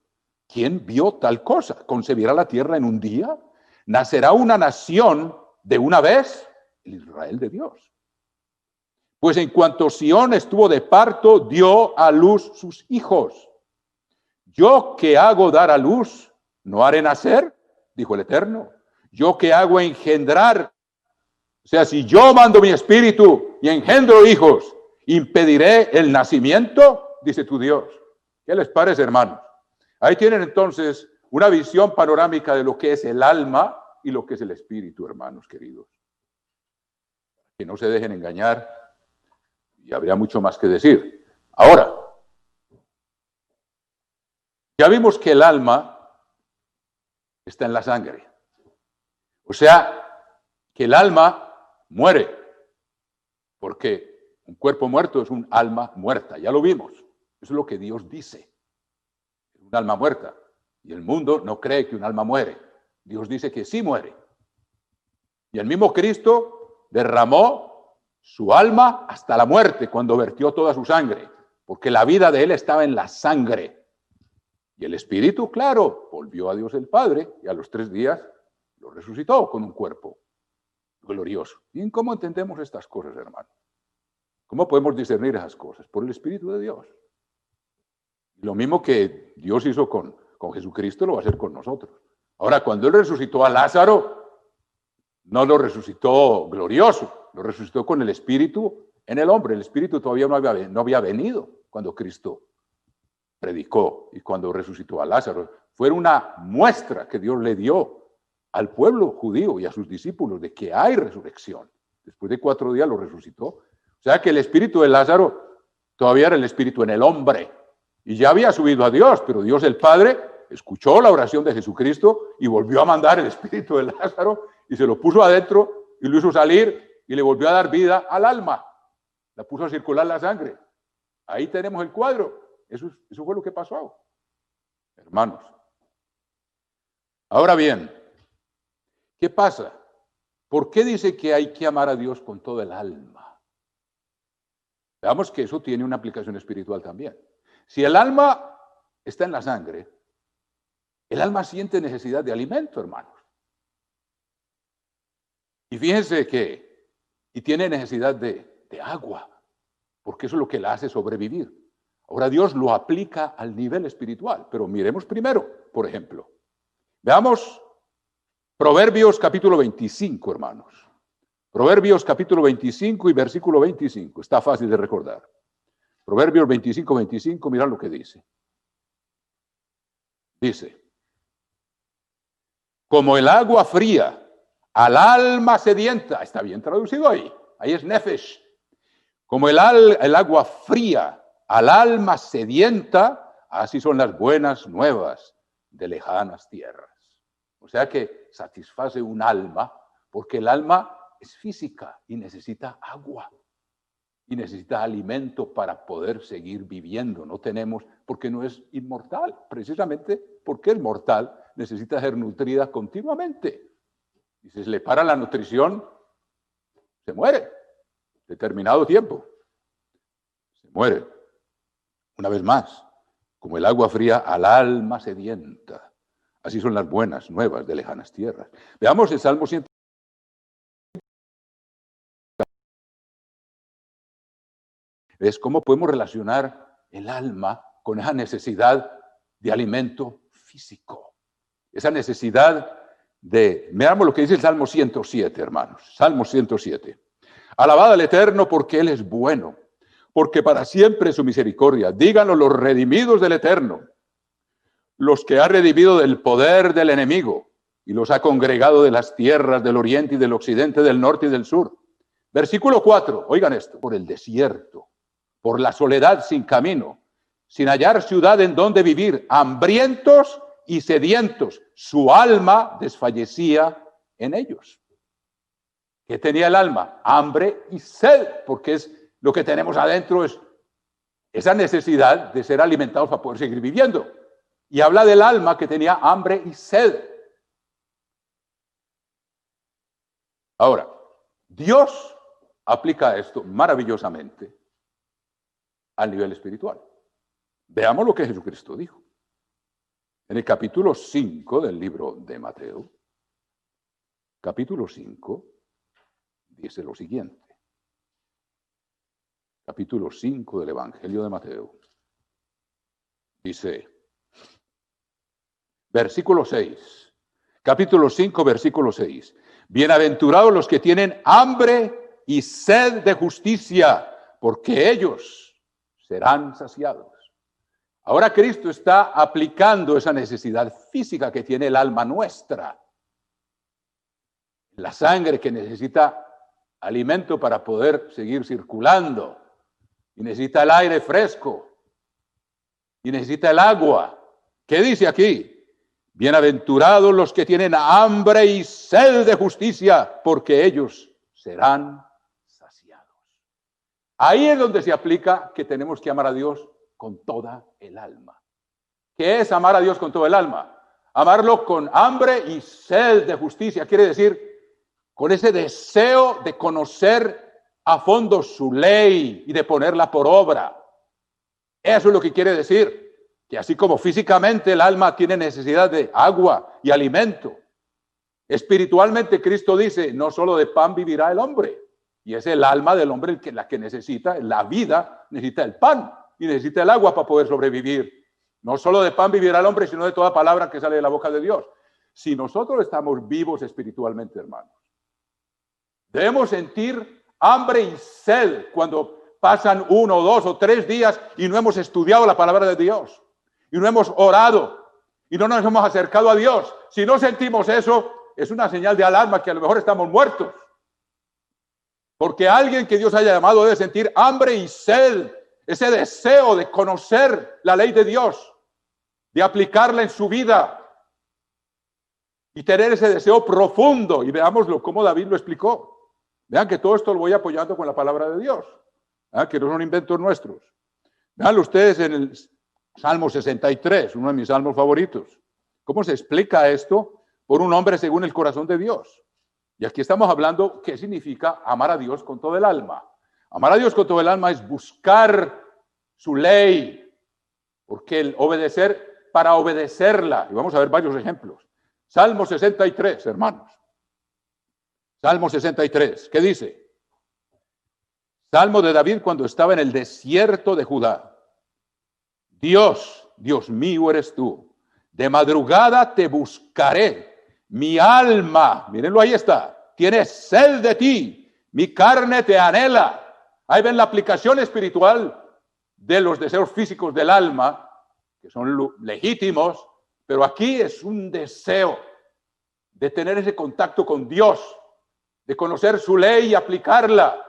¿Quién vio tal cosa? ¿Concebirá la tierra en un día? ¿Nacerá una nación de una vez? El Israel de Dios. Pues en cuanto Sión estuvo de parto, dio a luz sus hijos. Yo que hago dar a luz, ¿no haré nacer? Dijo el Eterno. Yo que hago engendrar. O sea, si yo mando mi espíritu y engendro hijos, ¿impediré el nacimiento? Dice tu Dios. ¿Qué les parece, hermanos? Ahí tienen entonces una visión panorámica de lo que es el alma y lo que es el espíritu, hermanos queridos. Que no se dejen engañar y habría mucho más que decir. Ahora, ya vimos que el alma está en la sangre. O sea, que el alma muere. Porque un cuerpo muerto es un alma muerta. Ya lo vimos. Eso es lo que Dios dice. Es un alma muerta. Y el mundo no cree que un alma muere. Dios dice que sí muere. Y el mismo Cristo derramó su alma hasta la muerte cuando vertió toda su sangre. porque la vida de él estaba en la sangre. Y el espíritu, claro, volvió a Dios el Padre y a los 3 días lo resucitó con un cuerpo glorioso. ¿Y cómo entendemos estas cosas, hermano? ¿Cómo podemos discernir esas cosas? Por el Espíritu de Dios. Lo mismo que Dios hizo con Jesucristo, lo va a hacer con nosotros. Ahora, cuando Él resucitó a Lázaro, no lo resucitó glorioso, lo resucitó con el Espíritu en el hombre. El Espíritu todavía no había venido cuando Cristo predicó y cuando resucitó a Lázaro. Fue una muestra que Dios le dio al pueblo judío y a sus discípulos de que hay resurrección. Después de 4 días lo resucitó. O sea que el espíritu de Lázaro todavía era el espíritu en el hombre y ya había subido a Dios, pero Dios el Padre escuchó la oración de Jesucristo y volvió a mandar el espíritu de Lázaro y se lo puso adentro y lo hizo salir y le volvió a dar vida al alma. La puso a circular la sangre. Ahí tenemos el cuadro. Eso fue lo que pasó, hermanos. Ahora bien, ¿qué pasa? ¿Por qué dice que hay que amar a Dios con todo el alma? Veamos que eso tiene una aplicación espiritual también. Si el alma está en la sangre, el alma siente necesidad de alimento, hermanos. Y fíjense y tiene necesidad de agua, porque eso es lo que la hace sobrevivir. Ahora Dios lo aplica al nivel espiritual, pero miremos primero, por ejemplo. Veamos Proverbios capítulo 25, hermanos. Proverbios capítulo 25 y versículo 25. Está fácil de recordar. Proverbios 25, 25, mirad lo que dice. Dice, como el agua fría al alma sedienta. Está bien traducido ahí. Ahí es nefesh. Como el agua fría al alma sedienta, así son las buenas nuevas de lejanas tierras. O sea que satisface un alma, porque el alma es física y necesita agua y necesita alimento para poder seguir viviendo. No tenemos, porque no es inmortal, precisamente porque es mortal, necesita ser nutrida continuamente. Y si se le para la nutrición, se muere, determinado tiempo. Se muere. Una vez más, como el agua fría al alma sedienta. Así son las buenas nuevas de lejanas tierras. Veamos el Salmo 100. ¿Ves cómo podemos relacionar el alma con esa necesidad de alimento físico? Esa necesidad veamos lo que dice el Salmo 107, hermanos. Salmo 107. Alabad al Eterno porque Él es bueno, porque para siempre es su misericordia. Díganlo los redimidos del Eterno, los que ha redimido del poder del enemigo y los ha congregado de las tierras del oriente y del occidente, del norte y del sur. Versículo 4, oigan esto, por el desierto, por la soledad sin camino, sin hallar ciudad en donde vivir, hambrientos y sedientos, su alma desfallecía en ellos. ¿Qué tenía el alma? Hambre y sed, porque es lo que tenemos adentro, es esa necesidad de ser alimentados para poder seguir viviendo. Y habla del alma que tenía hambre y sed. Ahora, Dios aplica esto maravillosamente al nivel espiritual. Veamos lo que Jesucristo dijo. En el capítulo 5 del libro de Mateo, capítulo 5, dice lo siguiente. Capítulo 5 del Evangelio de Mateo. Dice, versículo 6, capítulo 5, versículo 6. Bienaventurados los que tienen hambre y sed de justicia, porque ellos serán saciados. Ahora Cristo está aplicando esa necesidad física que tiene el alma nuestra. La sangre que necesita alimento para poder seguir circulando. Y necesita el aire fresco. Y necesita el agua. ¿Qué dice aquí? Bienaventurados los que tienen hambre y sed de justicia, porque ellos serán saciados. Ahí es donde se aplica que tenemos que amar a Dios con toda el alma. ¿Qué es amar a Dios con todo el alma? Amarlo con hambre y sed de justicia. Quiere decir, con ese deseo de conocer a fondo su ley y de ponerla por obra. Eso es lo que quiere decir, que así como físicamente el alma tiene necesidad de agua y alimento, espiritualmente Cristo dice, no solo de pan vivirá el hombre, y es el alma del hombre la que necesita, la vida necesita el pan y necesita el agua para poder sobrevivir. No solo de pan vivirá el hombre, sino de toda palabra que sale de la boca de Dios. Si nosotros estamos vivos espiritualmente, hermanos, debemos sentir hambre y sed cuando pasan 1, 2 o 3 días y no hemos estudiado la palabra de Dios y no hemos orado y no nos hemos acercado a Dios. Si no sentimos eso, es una señal de alarma que a lo mejor estamos muertos. Porque alguien que Dios haya llamado debe sentir hambre y sed, ese deseo de conocer la ley de Dios, de aplicarla en su vida y tener ese deseo profundo. Y veámoslo como David lo explicó. Vean que todo esto lo voy apoyando con la palabra de Dios, que no son inventos nuestros. Veanlo ustedes en el Salmo 63, uno de mis salmos favoritos. ¿Cómo se explica esto por un hombre según el corazón de Dios? Y aquí estamos hablando qué significa amar a Dios con todo el alma. Amar a Dios con todo el alma es buscar su ley, porque el obedecer para obedecerla. Y vamos a ver varios ejemplos. Salmo 63, hermanos. Salmo 63, ¿qué dice? Salmo de David cuando estaba en el desierto de Judá. Dios, Dios mío eres tú. De madrugada te buscaré. Mi alma, mírenlo, ahí está, tiene sed de ti. Mi carne te anhela. Ahí ven la aplicación espiritual de los deseos físicos del alma, que son legítimos, pero aquí es un deseo de tener ese contacto con Dios, de conocer su ley y aplicarla,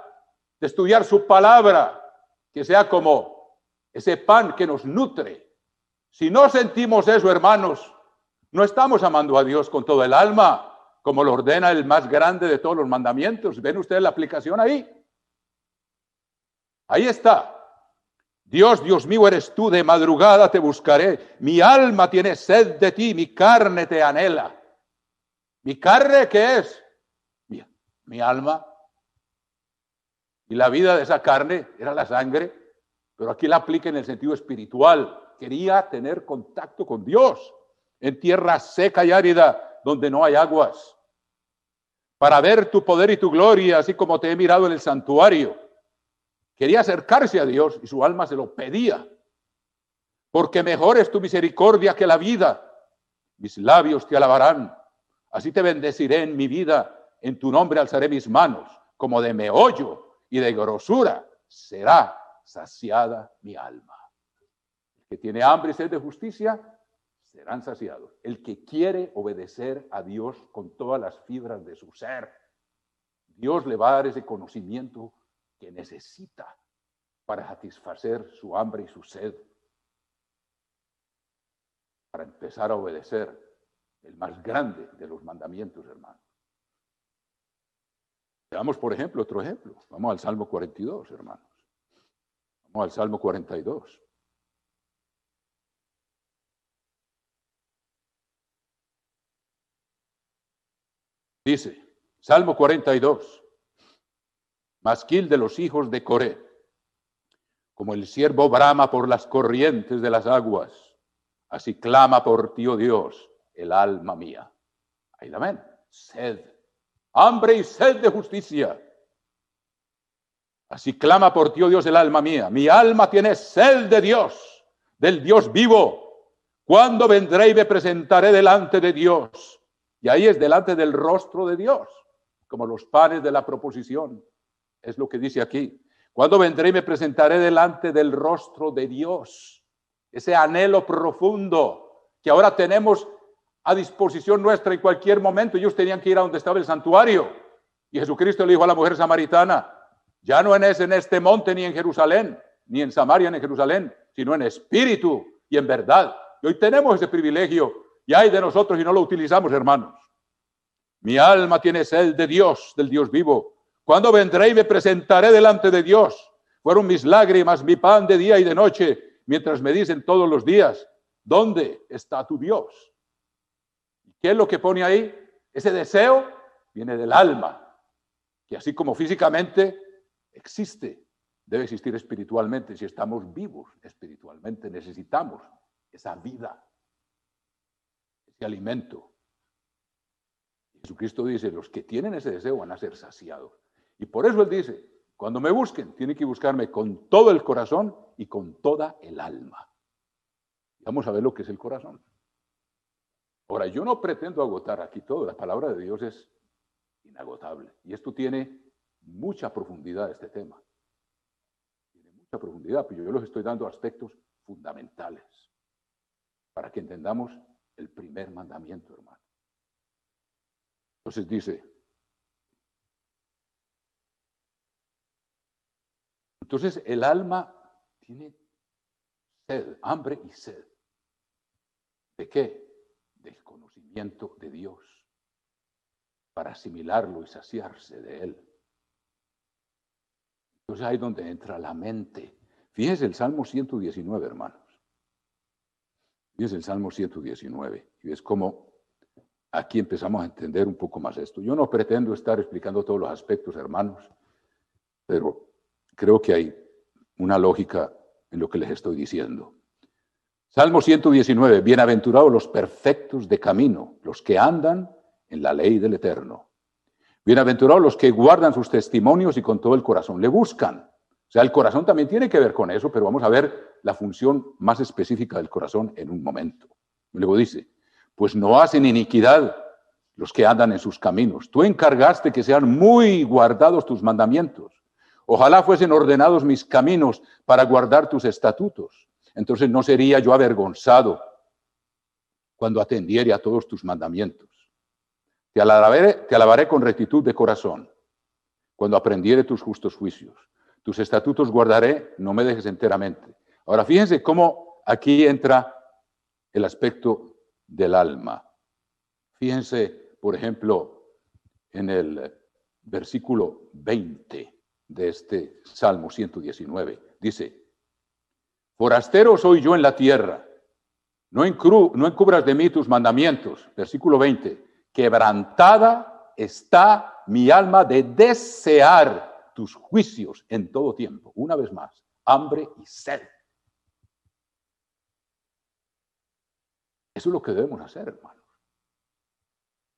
de estudiar su palabra, que sea como ese pan que nos nutre. Si no sentimos eso, hermanos, no estamos amando a Dios con todo el alma, como lo ordena el más grande de todos los mandamientos. ¿Ven ustedes la aplicación ahí? Ahí está. Dios, Dios mío eres tú, de madrugada te buscaré. Mi alma tiene sed de ti, mi carne te anhela. ¿Mi carne qué es? Mi alma. Y la vida de esa carne era la sangre, pero aquí la aplica en el sentido espiritual. Quería tener contacto con Dios en tierra seca y árida donde no hay aguas, para ver tu poder y tu gloria, así como te he mirado en el santuario. Quería acercarse a Dios y su alma se lo pedía, porque mejor es tu misericordia que la vida. Mis labios te alabarán, así te bendeciré en mi vida, en tu nombre alzaré mis manos, como de meollo y de grosura será saciada mi alma. El que tiene hambre y sed de justicia serán saciados. El que quiere obedecer a Dios con todas las fibras de su ser, Dios le va a dar ese conocimiento que necesita para satisfacer su hambre y su sed, para empezar a obedecer el más grande de los mandamientos, hermanos. Veamos, por ejemplo, otro ejemplo. Vamos al Salmo 42, hermanos. Vamos al Salmo 42. Dice, Salmo 42, masquil de los hijos de Coré, como el ciervo brama por las corrientes de las aguas, así clama por ti, oh Dios, el alma mía. Ahí la ven, sed, hambre y sed de justicia. Así clama por ti, oh Dios, el alma mía. Mi alma tiene sed de Dios, del Dios vivo. ¿Cuándo vendré y me presentaré delante de Dios? Y ahí es delante del rostro de Dios, como los panes de la proposición. Es lo que dice aquí. ¿Cuándo vendré y me presentaré delante del rostro de Dios? Ese anhelo profundo que ahora tenemos a disposición nuestra en cualquier momento. Ellos tenían que ir a donde estaba el santuario. Y Jesucristo le dijo a la mujer samaritana, ya no es en este monte ni en Jerusalén, ni en Samaria ni en Jerusalén, sino en espíritu y en verdad. Y hoy tenemos ese privilegio. Y hay de nosotros y no lo utilizamos, hermanos. Mi alma tiene sed de Dios, del Dios vivo. ¿Cuándo vendré y me presentaré delante de Dios? Fueron mis lágrimas, mi pan de día y de noche, mientras me dicen todos los días, ¿dónde está tu Dios? ¿Qué es lo que pone ahí? Ese deseo viene del alma, que así como físicamente existe, debe existir espiritualmente. Si estamos vivos espiritualmente, necesitamos esa vida, ese alimento. Jesucristo dice, los que tienen ese deseo van a ser saciados. Y por eso Él dice, cuando me busquen, tienen que buscarme con todo el corazón y con toda el alma. Vamos a ver lo que es el corazón. Ahora, yo no pretendo agotar aquí todo. La palabra de Dios es inagotable. Y esto tiene mucha profundidad, este tema. Tiene mucha profundidad, pero yo les estoy dando aspectos fundamentales para que entendamos el primer mandamiento, hermano. Entonces dice, entonces el alma tiene sed, hambre y sed. ¿De qué? Del conocimiento de Dios, para asimilarlo y saciarse de Él. Entonces ahí es donde entra la mente. Fíjense el Salmo 119, hermanos. Fíjense el Salmo 119. Y ves cómo aquí empezamos a entender un poco más esto. Yo no pretendo estar explicando todos los aspectos, hermanos, pero creo que hay una lógica en lo que les estoy diciendo. Salmo 119, bienaventurados los perfectos de camino, los que andan en la ley del Eterno. Bienaventurados los que guardan sus testimonios y con todo el corazón le buscan. O sea, el corazón también tiene que ver con eso, pero vamos a ver la función más específica del corazón en un momento. Luego dice, pues no hacen iniquidad los que andan en sus caminos. Tú encargaste que sean muy guardados tus mandamientos. Ojalá fuesen ordenados mis caminos para guardar tus estatutos. Entonces no sería yo avergonzado cuando atendiere a todos tus mandamientos. Te alabaré con rectitud de corazón cuando aprendiere tus justos juicios. Tus estatutos guardaré, no me dejes enteramente. Ahora fíjense cómo aquí entra el aspecto del alma. Fíjense, por ejemplo, en el versículo 20 de este Salmo 119. Dice, forastero soy yo en la tierra, no encubras de mí tus mandamientos. Versículo 20, quebrantada está mi alma de desear tus juicios en todo tiempo. Una vez más, hambre y sed. Eso es lo que debemos hacer, hermanos.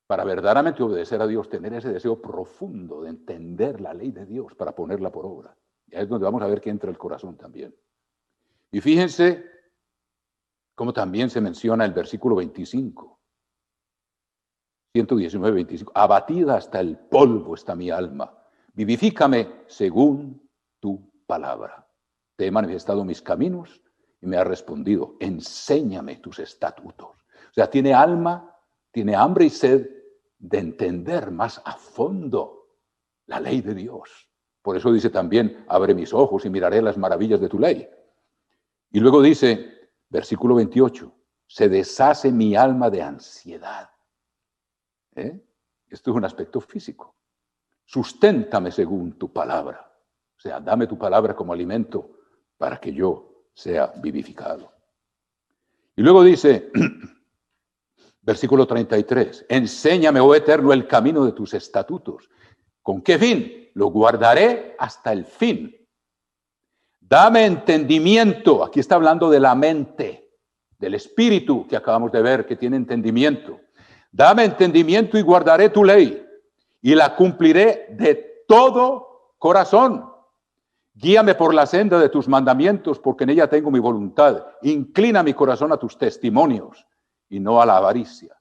Para verdaderamente obedecer a Dios, tener ese deseo profundo de entender la ley de Dios para ponerla por obra. Y ahí es donde vamos a ver que entra el corazón también. Y fíjense cómo también se menciona el versículo 25. 119, 25. Abatida hasta el polvo está mi alma. Vivifícame según tu palabra. Te he manifestado mis caminos y me ha respondido, enséñame tus estatutos. O sea, tiene alma, tiene hambre y sed de entender más a fondo la ley de Dios. Por eso dice también, abre mis ojos y miraré las maravillas de tu ley. Y luego dice, versículo 28, se deshace mi alma de ansiedad. Esto es un aspecto físico. Susténtame según tu palabra. O sea, dame tu palabra como alimento para que yo sea vivificado. Y luego dice, versículo 33, enséñame, oh Eterno, el camino de tus estatutos. ¿Con qué fin? Lo guardaré hasta el fin. Dame entendimiento. Aquí está hablando de la mente, del espíritu que acabamos de ver, que tiene entendimiento. Dame entendimiento y guardaré tu ley y la cumpliré de todo corazón. Guíame por la senda de tus mandamientos, porque en ella tengo mi voluntad. Inclina mi corazón a tus testimonios y no a la avaricia.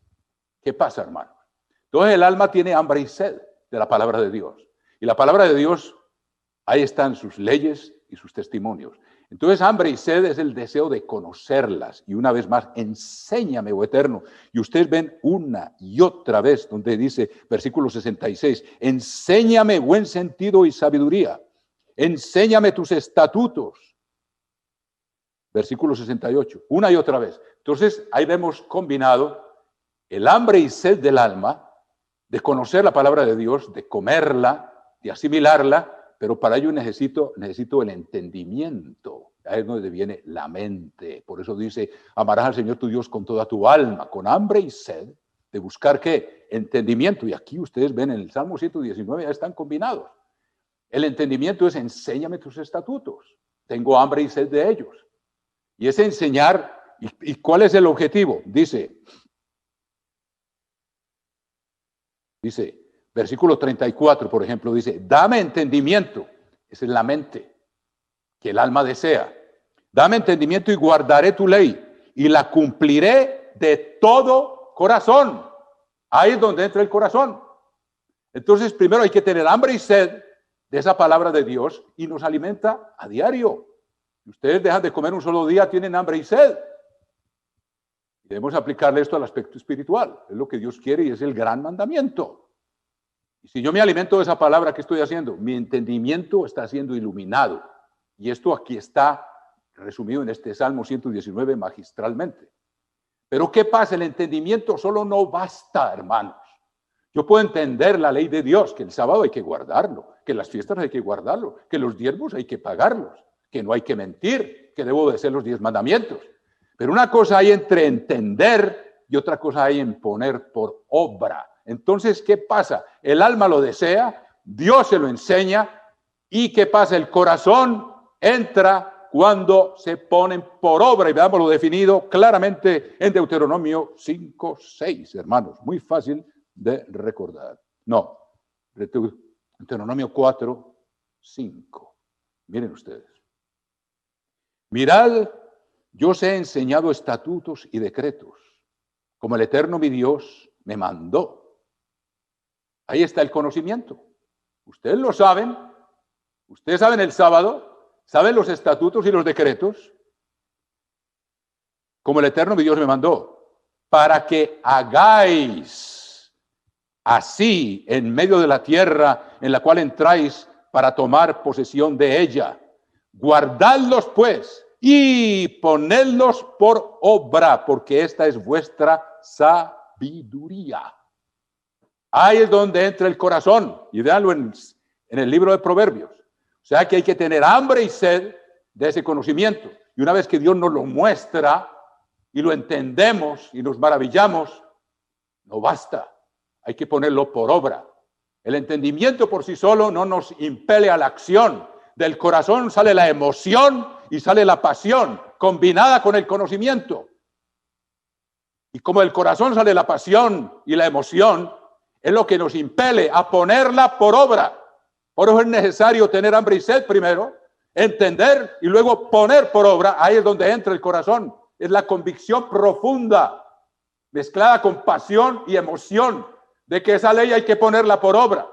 ¿Qué pasa, hermano? Entonces el alma tiene hambre y sed de la palabra de Dios. Y la palabra de Dios, ahí están sus leyes y sus testimonios. Entonces hambre y sed es el deseo de conocerlas. Y una vez más, enséñame, oh Eterno. Y ustedes ven una y otra vez donde dice, versículo 66, enséñame buen sentido y sabiduría. Enséñame tus estatutos. Versículo 68, una y otra vez. Entonces, ahí vemos combinado el hambre y sed del alma, de conocer la palabra de Dios, de comerla, de asimilarla, pero para ello necesito el entendimiento. Ahí es donde viene la mente. Por eso dice, amarás al Señor tu Dios con toda tu alma, con hambre y sed, de buscar ¿qué? Entendimiento. Y aquí ustedes ven en el Salmo 119, ya están combinados. El entendimiento es enséñame tus estatutos. Tengo hambre y sed de ellos. Y es enseñar. ¿Y cuál es el objetivo? Dice, versículo 34, por ejemplo, dice, dame entendimiento. Esa es la mente que el alma desea. Dame entendimiento y guardaré tu ley y la cumpliré de todo corazón. Ahí es donde entra el corazón. Entonces, primero hay que tener hambre y sed de esa palabra de Dios y nos alimenta a diario. Si ustedes dejan de comer un solo día, tienen hambre y sed. Debemos aplicarle esto al aspecto espiritual. Es lo que Dios quiere y es el gran mandamiento. Y si yo me alimento de esa palabra, ¿qué estoy haciendo? Mi entendimiento está siendo iluminado. Y esto aquí está resumido en este Salmo 119 magistralmente. Pero ¿qué pasa? El entendimiento solo no basta, hermanos. Yo puedo entender la ley de Dios, que el sábado hay que guardarlo, que las fiestas hay que guardarlo, que los diezmos hay que pagarlos, que no hay que mentir, que debo de hacer los 10 mandamientos. Pero una cosa hay entre entender y otra cosa hay en poner por obra. Entonces, ¿qué pasa? El alma lo desea, Dios se lo enseña, ¿y qué pasa? El corazón entra cuando se ponen por obra, y veamos lo definido claramente en Deuteronomio 5:6, hermanos, muy fácil de recordar. No, Deuteronomio 4:5. Miren ustedes. Mirad, yo os he enseñado estatutos y decretos, como el Eterno mi Dios me mandó. Ahí está el conocimiento. Ustedes lo saben. Ustedes saben el sábado, saben los estatutos y los decretos, como el Eterno mi Dios me mandó, para que hagáis así en medio de la tierra en la cual entráis para tomar posesión de ella. Guardadlos pues y ponedlos por obra, porque esta es vuestra sabiduría. Ahí es donde entra el corazón. Y véanlo en el libro de Proverbios. O sea que hay que tener hambre y sed de ese conocimiento. Y una vez que Dios nos lo muestra y lo entendemos y nos maravillamos, no basta. Hay que ponerlo por obra. El entendimiento por sí solo no nos impele a la acción. Del corazón sale la emoción y sale la pasión, combinada con el conocimiento. Y como del corazón sale la pasión y la emoción, es lo que nos impele a ponerla por obra. Por eso es necesario tener hambre y sed primero, entender y luego poner por obra. Ahí es donde entra el corazón. Es la convicción profunda, mezclada con pasión y emoción, de que esa ley hay que ponerla por obra.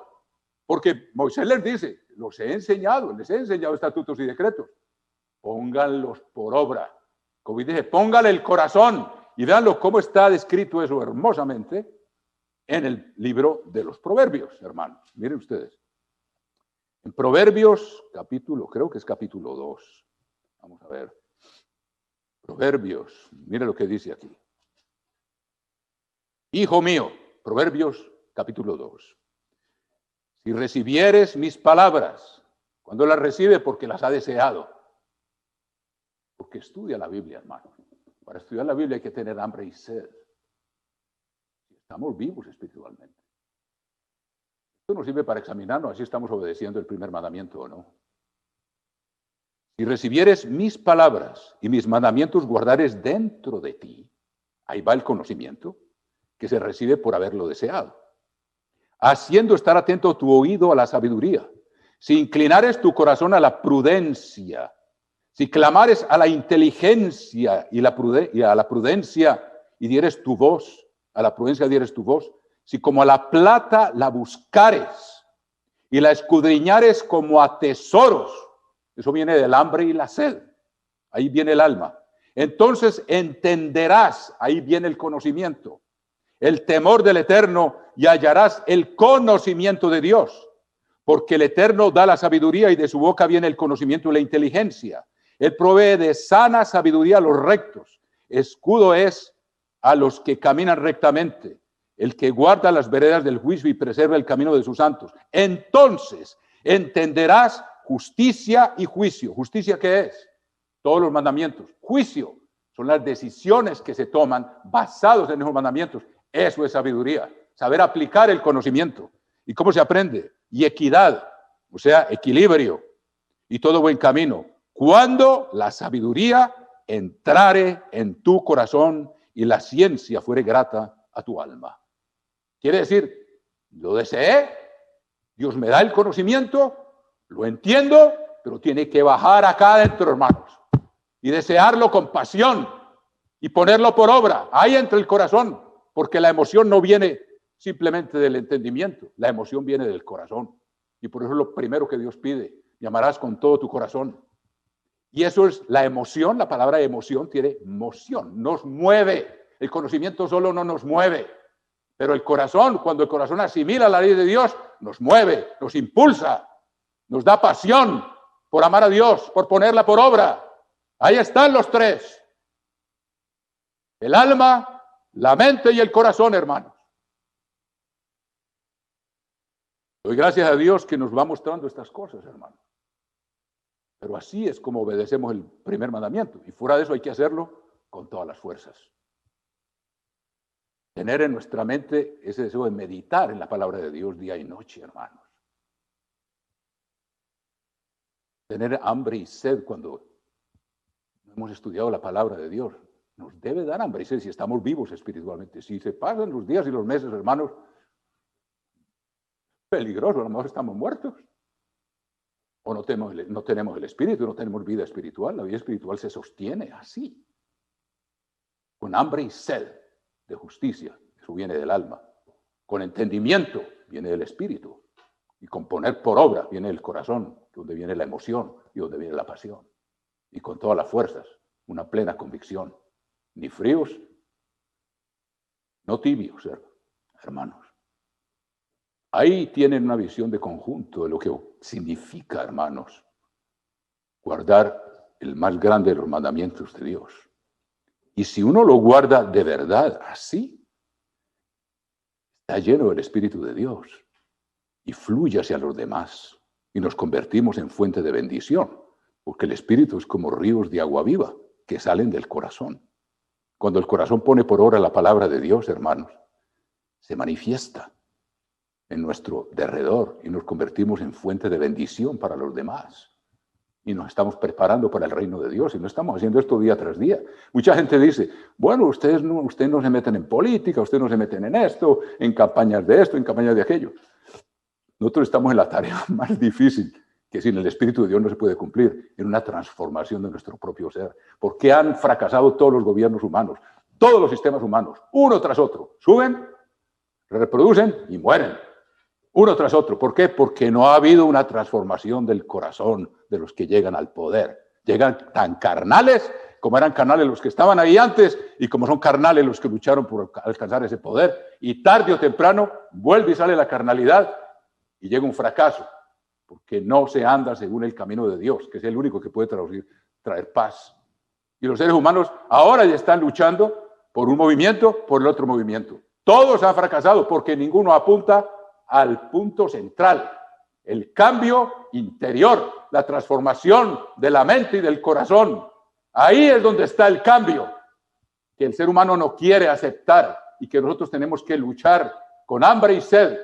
Porque Moisés les dice, les he enseñado estatutos y decretos. Pónganlos por obra. Como dice, póngale el corazón. Y véanlo cómo está descrito eso hermosamente en el libro de los Proverbios, hermanos. Miren ustedes. En Proverbios, creo que es capítulo 2. Vamos a ver. Proverbios, miren lo que dice aquí. Hijo mío, Proverbios, capítulo 2. Si recibieres mis palabras, cuando las recibe porque las ha deseado. Porque estudia la Biblia, hermano. Para estudiar la Biblia hay que tener hambre y sed. Estamos vivos espiritualmente. Esto nos sirve para examinarnos si estamos obedeciendo el primer mandamiento o no. Si recibieres mis palabras y mis mandamientos guardares dentro de ti, ahí va el conocimiento que se recibe por haberlo deseado. Haciendo estar atento tu oído a la sabiduría, si inclinares tu corazón a la prudencia, si clamares a la inteligencia y a la prudencia y dieres tu voz, a la prudencia dieres tu voz, si como a la plata la buscares y la escudriñares como a tesoros, eso viene del hambre y la sed, ahí viene el alma. Entonces entenderás, ahí viene el conocimiento, el temor del Eterno y hallarás el conocimiento de Dios, porque el Eterno da la sabiduría y de su boca viene el conocimiento y la inteligencia. Él provee de sana sabiduría a los rectos, escudo es a los que caminan rectamente, el que guarda las veredas del juicio y preserva el camino de sus santos. Entonces entenderás justicia y juicio. ¿Justicia qué es? Todos los mandamientos. Juicio son las decisiones que se toman basados en esos mandamientos. Eso es sabiduría, saber aplicar el conocimiento. ¿Y cómo se aprende? Y equidad. o sea, equilibrio y todo buen camino, cuando la sabiduría entrare en tu corazón y la ciencia fuere grata a tu alma. Quiere decir, lo deseé, Dios me da el conocimiento, lo entiendo, pero tiene que bajar acá adentro, hermanos, y desearlo con pasión y ponerlo por obra, ahí entre el corazón, porque la emoción no viene simplemente del entendimiento, la emoción viene del corazón. Y por eso es lo primero que Dios pide, me amarás con todo tu corazón. Y eso es la emoción, la palabra emoción tiene moción, nos mueve. El conocimiento solo no nos mueve, pero el corazón, cuando el corazón asimila la ley de Dios, nos mueve, nos impulsa, nos da pasión por amar a Dios, por ponerla por obra. Ahí están los tres. El alma, la mente y el corazón, hermanos. Doy gracias a Dios que nos va mostrando estas cosas, hermanos. Pero así es como obedecemos el primer mandamiento. Y fuera de eso hay que hacerlo con todas las fuerzas. Tener en nuestra mente ese deseo de meditar en la palabra de Dios día y noche, hermanos. Tener hambre y sed cuando hemos estudiado la palabra de Dios. Nos debe dar hambre y sed si estamos vivos espiritualmente. Si se pasan los días y los meses, hermanos, peligroso, a lo mejor estamos muertos. O no tenemos el espíritu, no tenemos vida espiritual. La vida espiritual se sostiene así, con hambre y sed de justicia, eso viene del alma. Con entendimiento viene del espíritu. Y con poner por obra viene del corazón, donde viene la emoción y donde viene la pasión. Y con todas las fuerzas, una plena convicción. Ni fríos, no tibios, hermanos. Ahí tienen una visión de conjunto de lo que significa, hermanos, guardar el más grande de los mandamientos de Dios. Y si uno lo guarda de verdad así, está lleno del Espíritu de Dios y fluye hacia los demás y nos convertimos en fuente de bendición, porque el Espíritu es como ríos de agua viva que salen del corazón. Cuando el corazón pone por obra la palabra de Dios, hermanos, se manifiesta en nuestro derredor y nos convertimos en fuente de bendición para los demás. Y nos estamos preparando para el reino de Dios y no estamos haciendo esto día tras día. Mucha gente dice, bueno, ustedes no se meten en política, ustedes no se meten en esto, en campañas de esto, en campañas de aquello. Nosotros estamos en la tarea más difícil, que sin el Espíritu de Dios no se puede cumplir, en una transformación de nuestro propio ser. ¿Por qué han fracasado todos los gobiernos humanos? Todos los sistemas humanos, uno tras otro, suben, reproducen y mueren. Uno tras otro. ¿Por qué? Porque no ha habido una transformación del corazón de los que llegan al poder. Llegan tan carnales como eran carnales los que estaban ahí antes y como son carnales los que lucharon por alcanzar ese poder. Y tarde o temprano vuelve y sale la carnalidad y llega un fracaso, porque no se anda según el camino de Dios, que es el único que puede traer paz. Y los seres humanos ahora ya están luchando por un movimiento, por el otro movimiento. Todos han fracasado porque ninguno apunta al punto central, el cambio interior, la transformación de la mente y del corazón. Ahí es donde está el cambio que el ser humano no quiere aceptar y que nosotros tenemos que luchar con hambre y sed,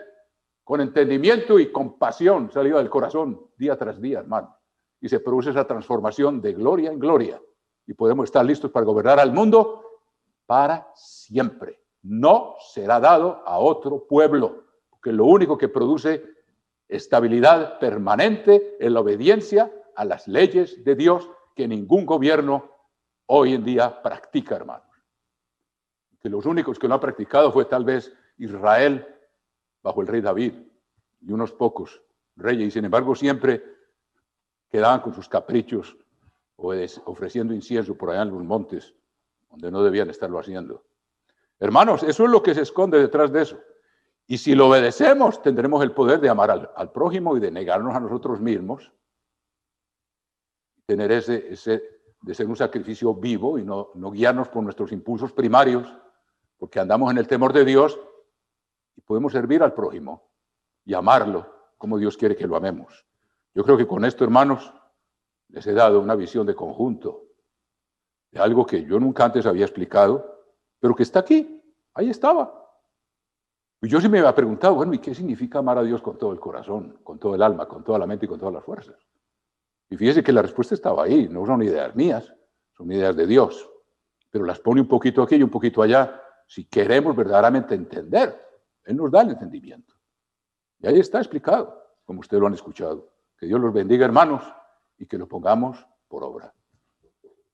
con entendimiento y compasión salida del corazón día tras día, hermano. Y se produce esa transformación de gloria en gloria y podemos estar listos para gobernar al mundo para siempre. No será dado a otro pueblo, que lo único que produce estabilidad permanente es la obediencia a las leyes de Dios que ningún gobierno hoy en día practica, hermanos. Que los únicos que lo han practicado fue tal vez Israel bajo el rey David y unos pocos reyes, y sin embargo siempre quedaban con sus caprichos ofreciendo incienso por allá en los montes donde no debían estarlo haciendo. Hermanos, eso es lo que se esconde detrás de eso. Y si lo obedecemos, tendremos el poder de amar al prójimo y de negarnos a nosotros mismos. Tener ese de ser un sacrificio vivo y no guiarnos por nuestros impulsos primarios, porque andamos en el temor de Dios y podemos servir al prójimo y amarlo como Dios quiere que lo amemos. Yo creo que con esto, hermanos, les he dado una visión de conjunto, de algo que yo nunca antes había explicado, pero que está aquí, ahí estaba. Y yo sí me había preguntado, bueno, ¿y qué significa amar a Dios con todo el corazón, con todo el alma, con toda la mente y con todas las fuerzas? Y fíjese que la respuesta estaba ahí, no son ideas mías, son ideas de Dios, pero las pone un poquito aquí y un poquito allá, si queremos verdaderamente entender. Él nos da el entendimiento. Y ahí está explicado, como ustedes lo han escuchado. Que Dios los bendiga, hermanos, y que lo pongamos por obra.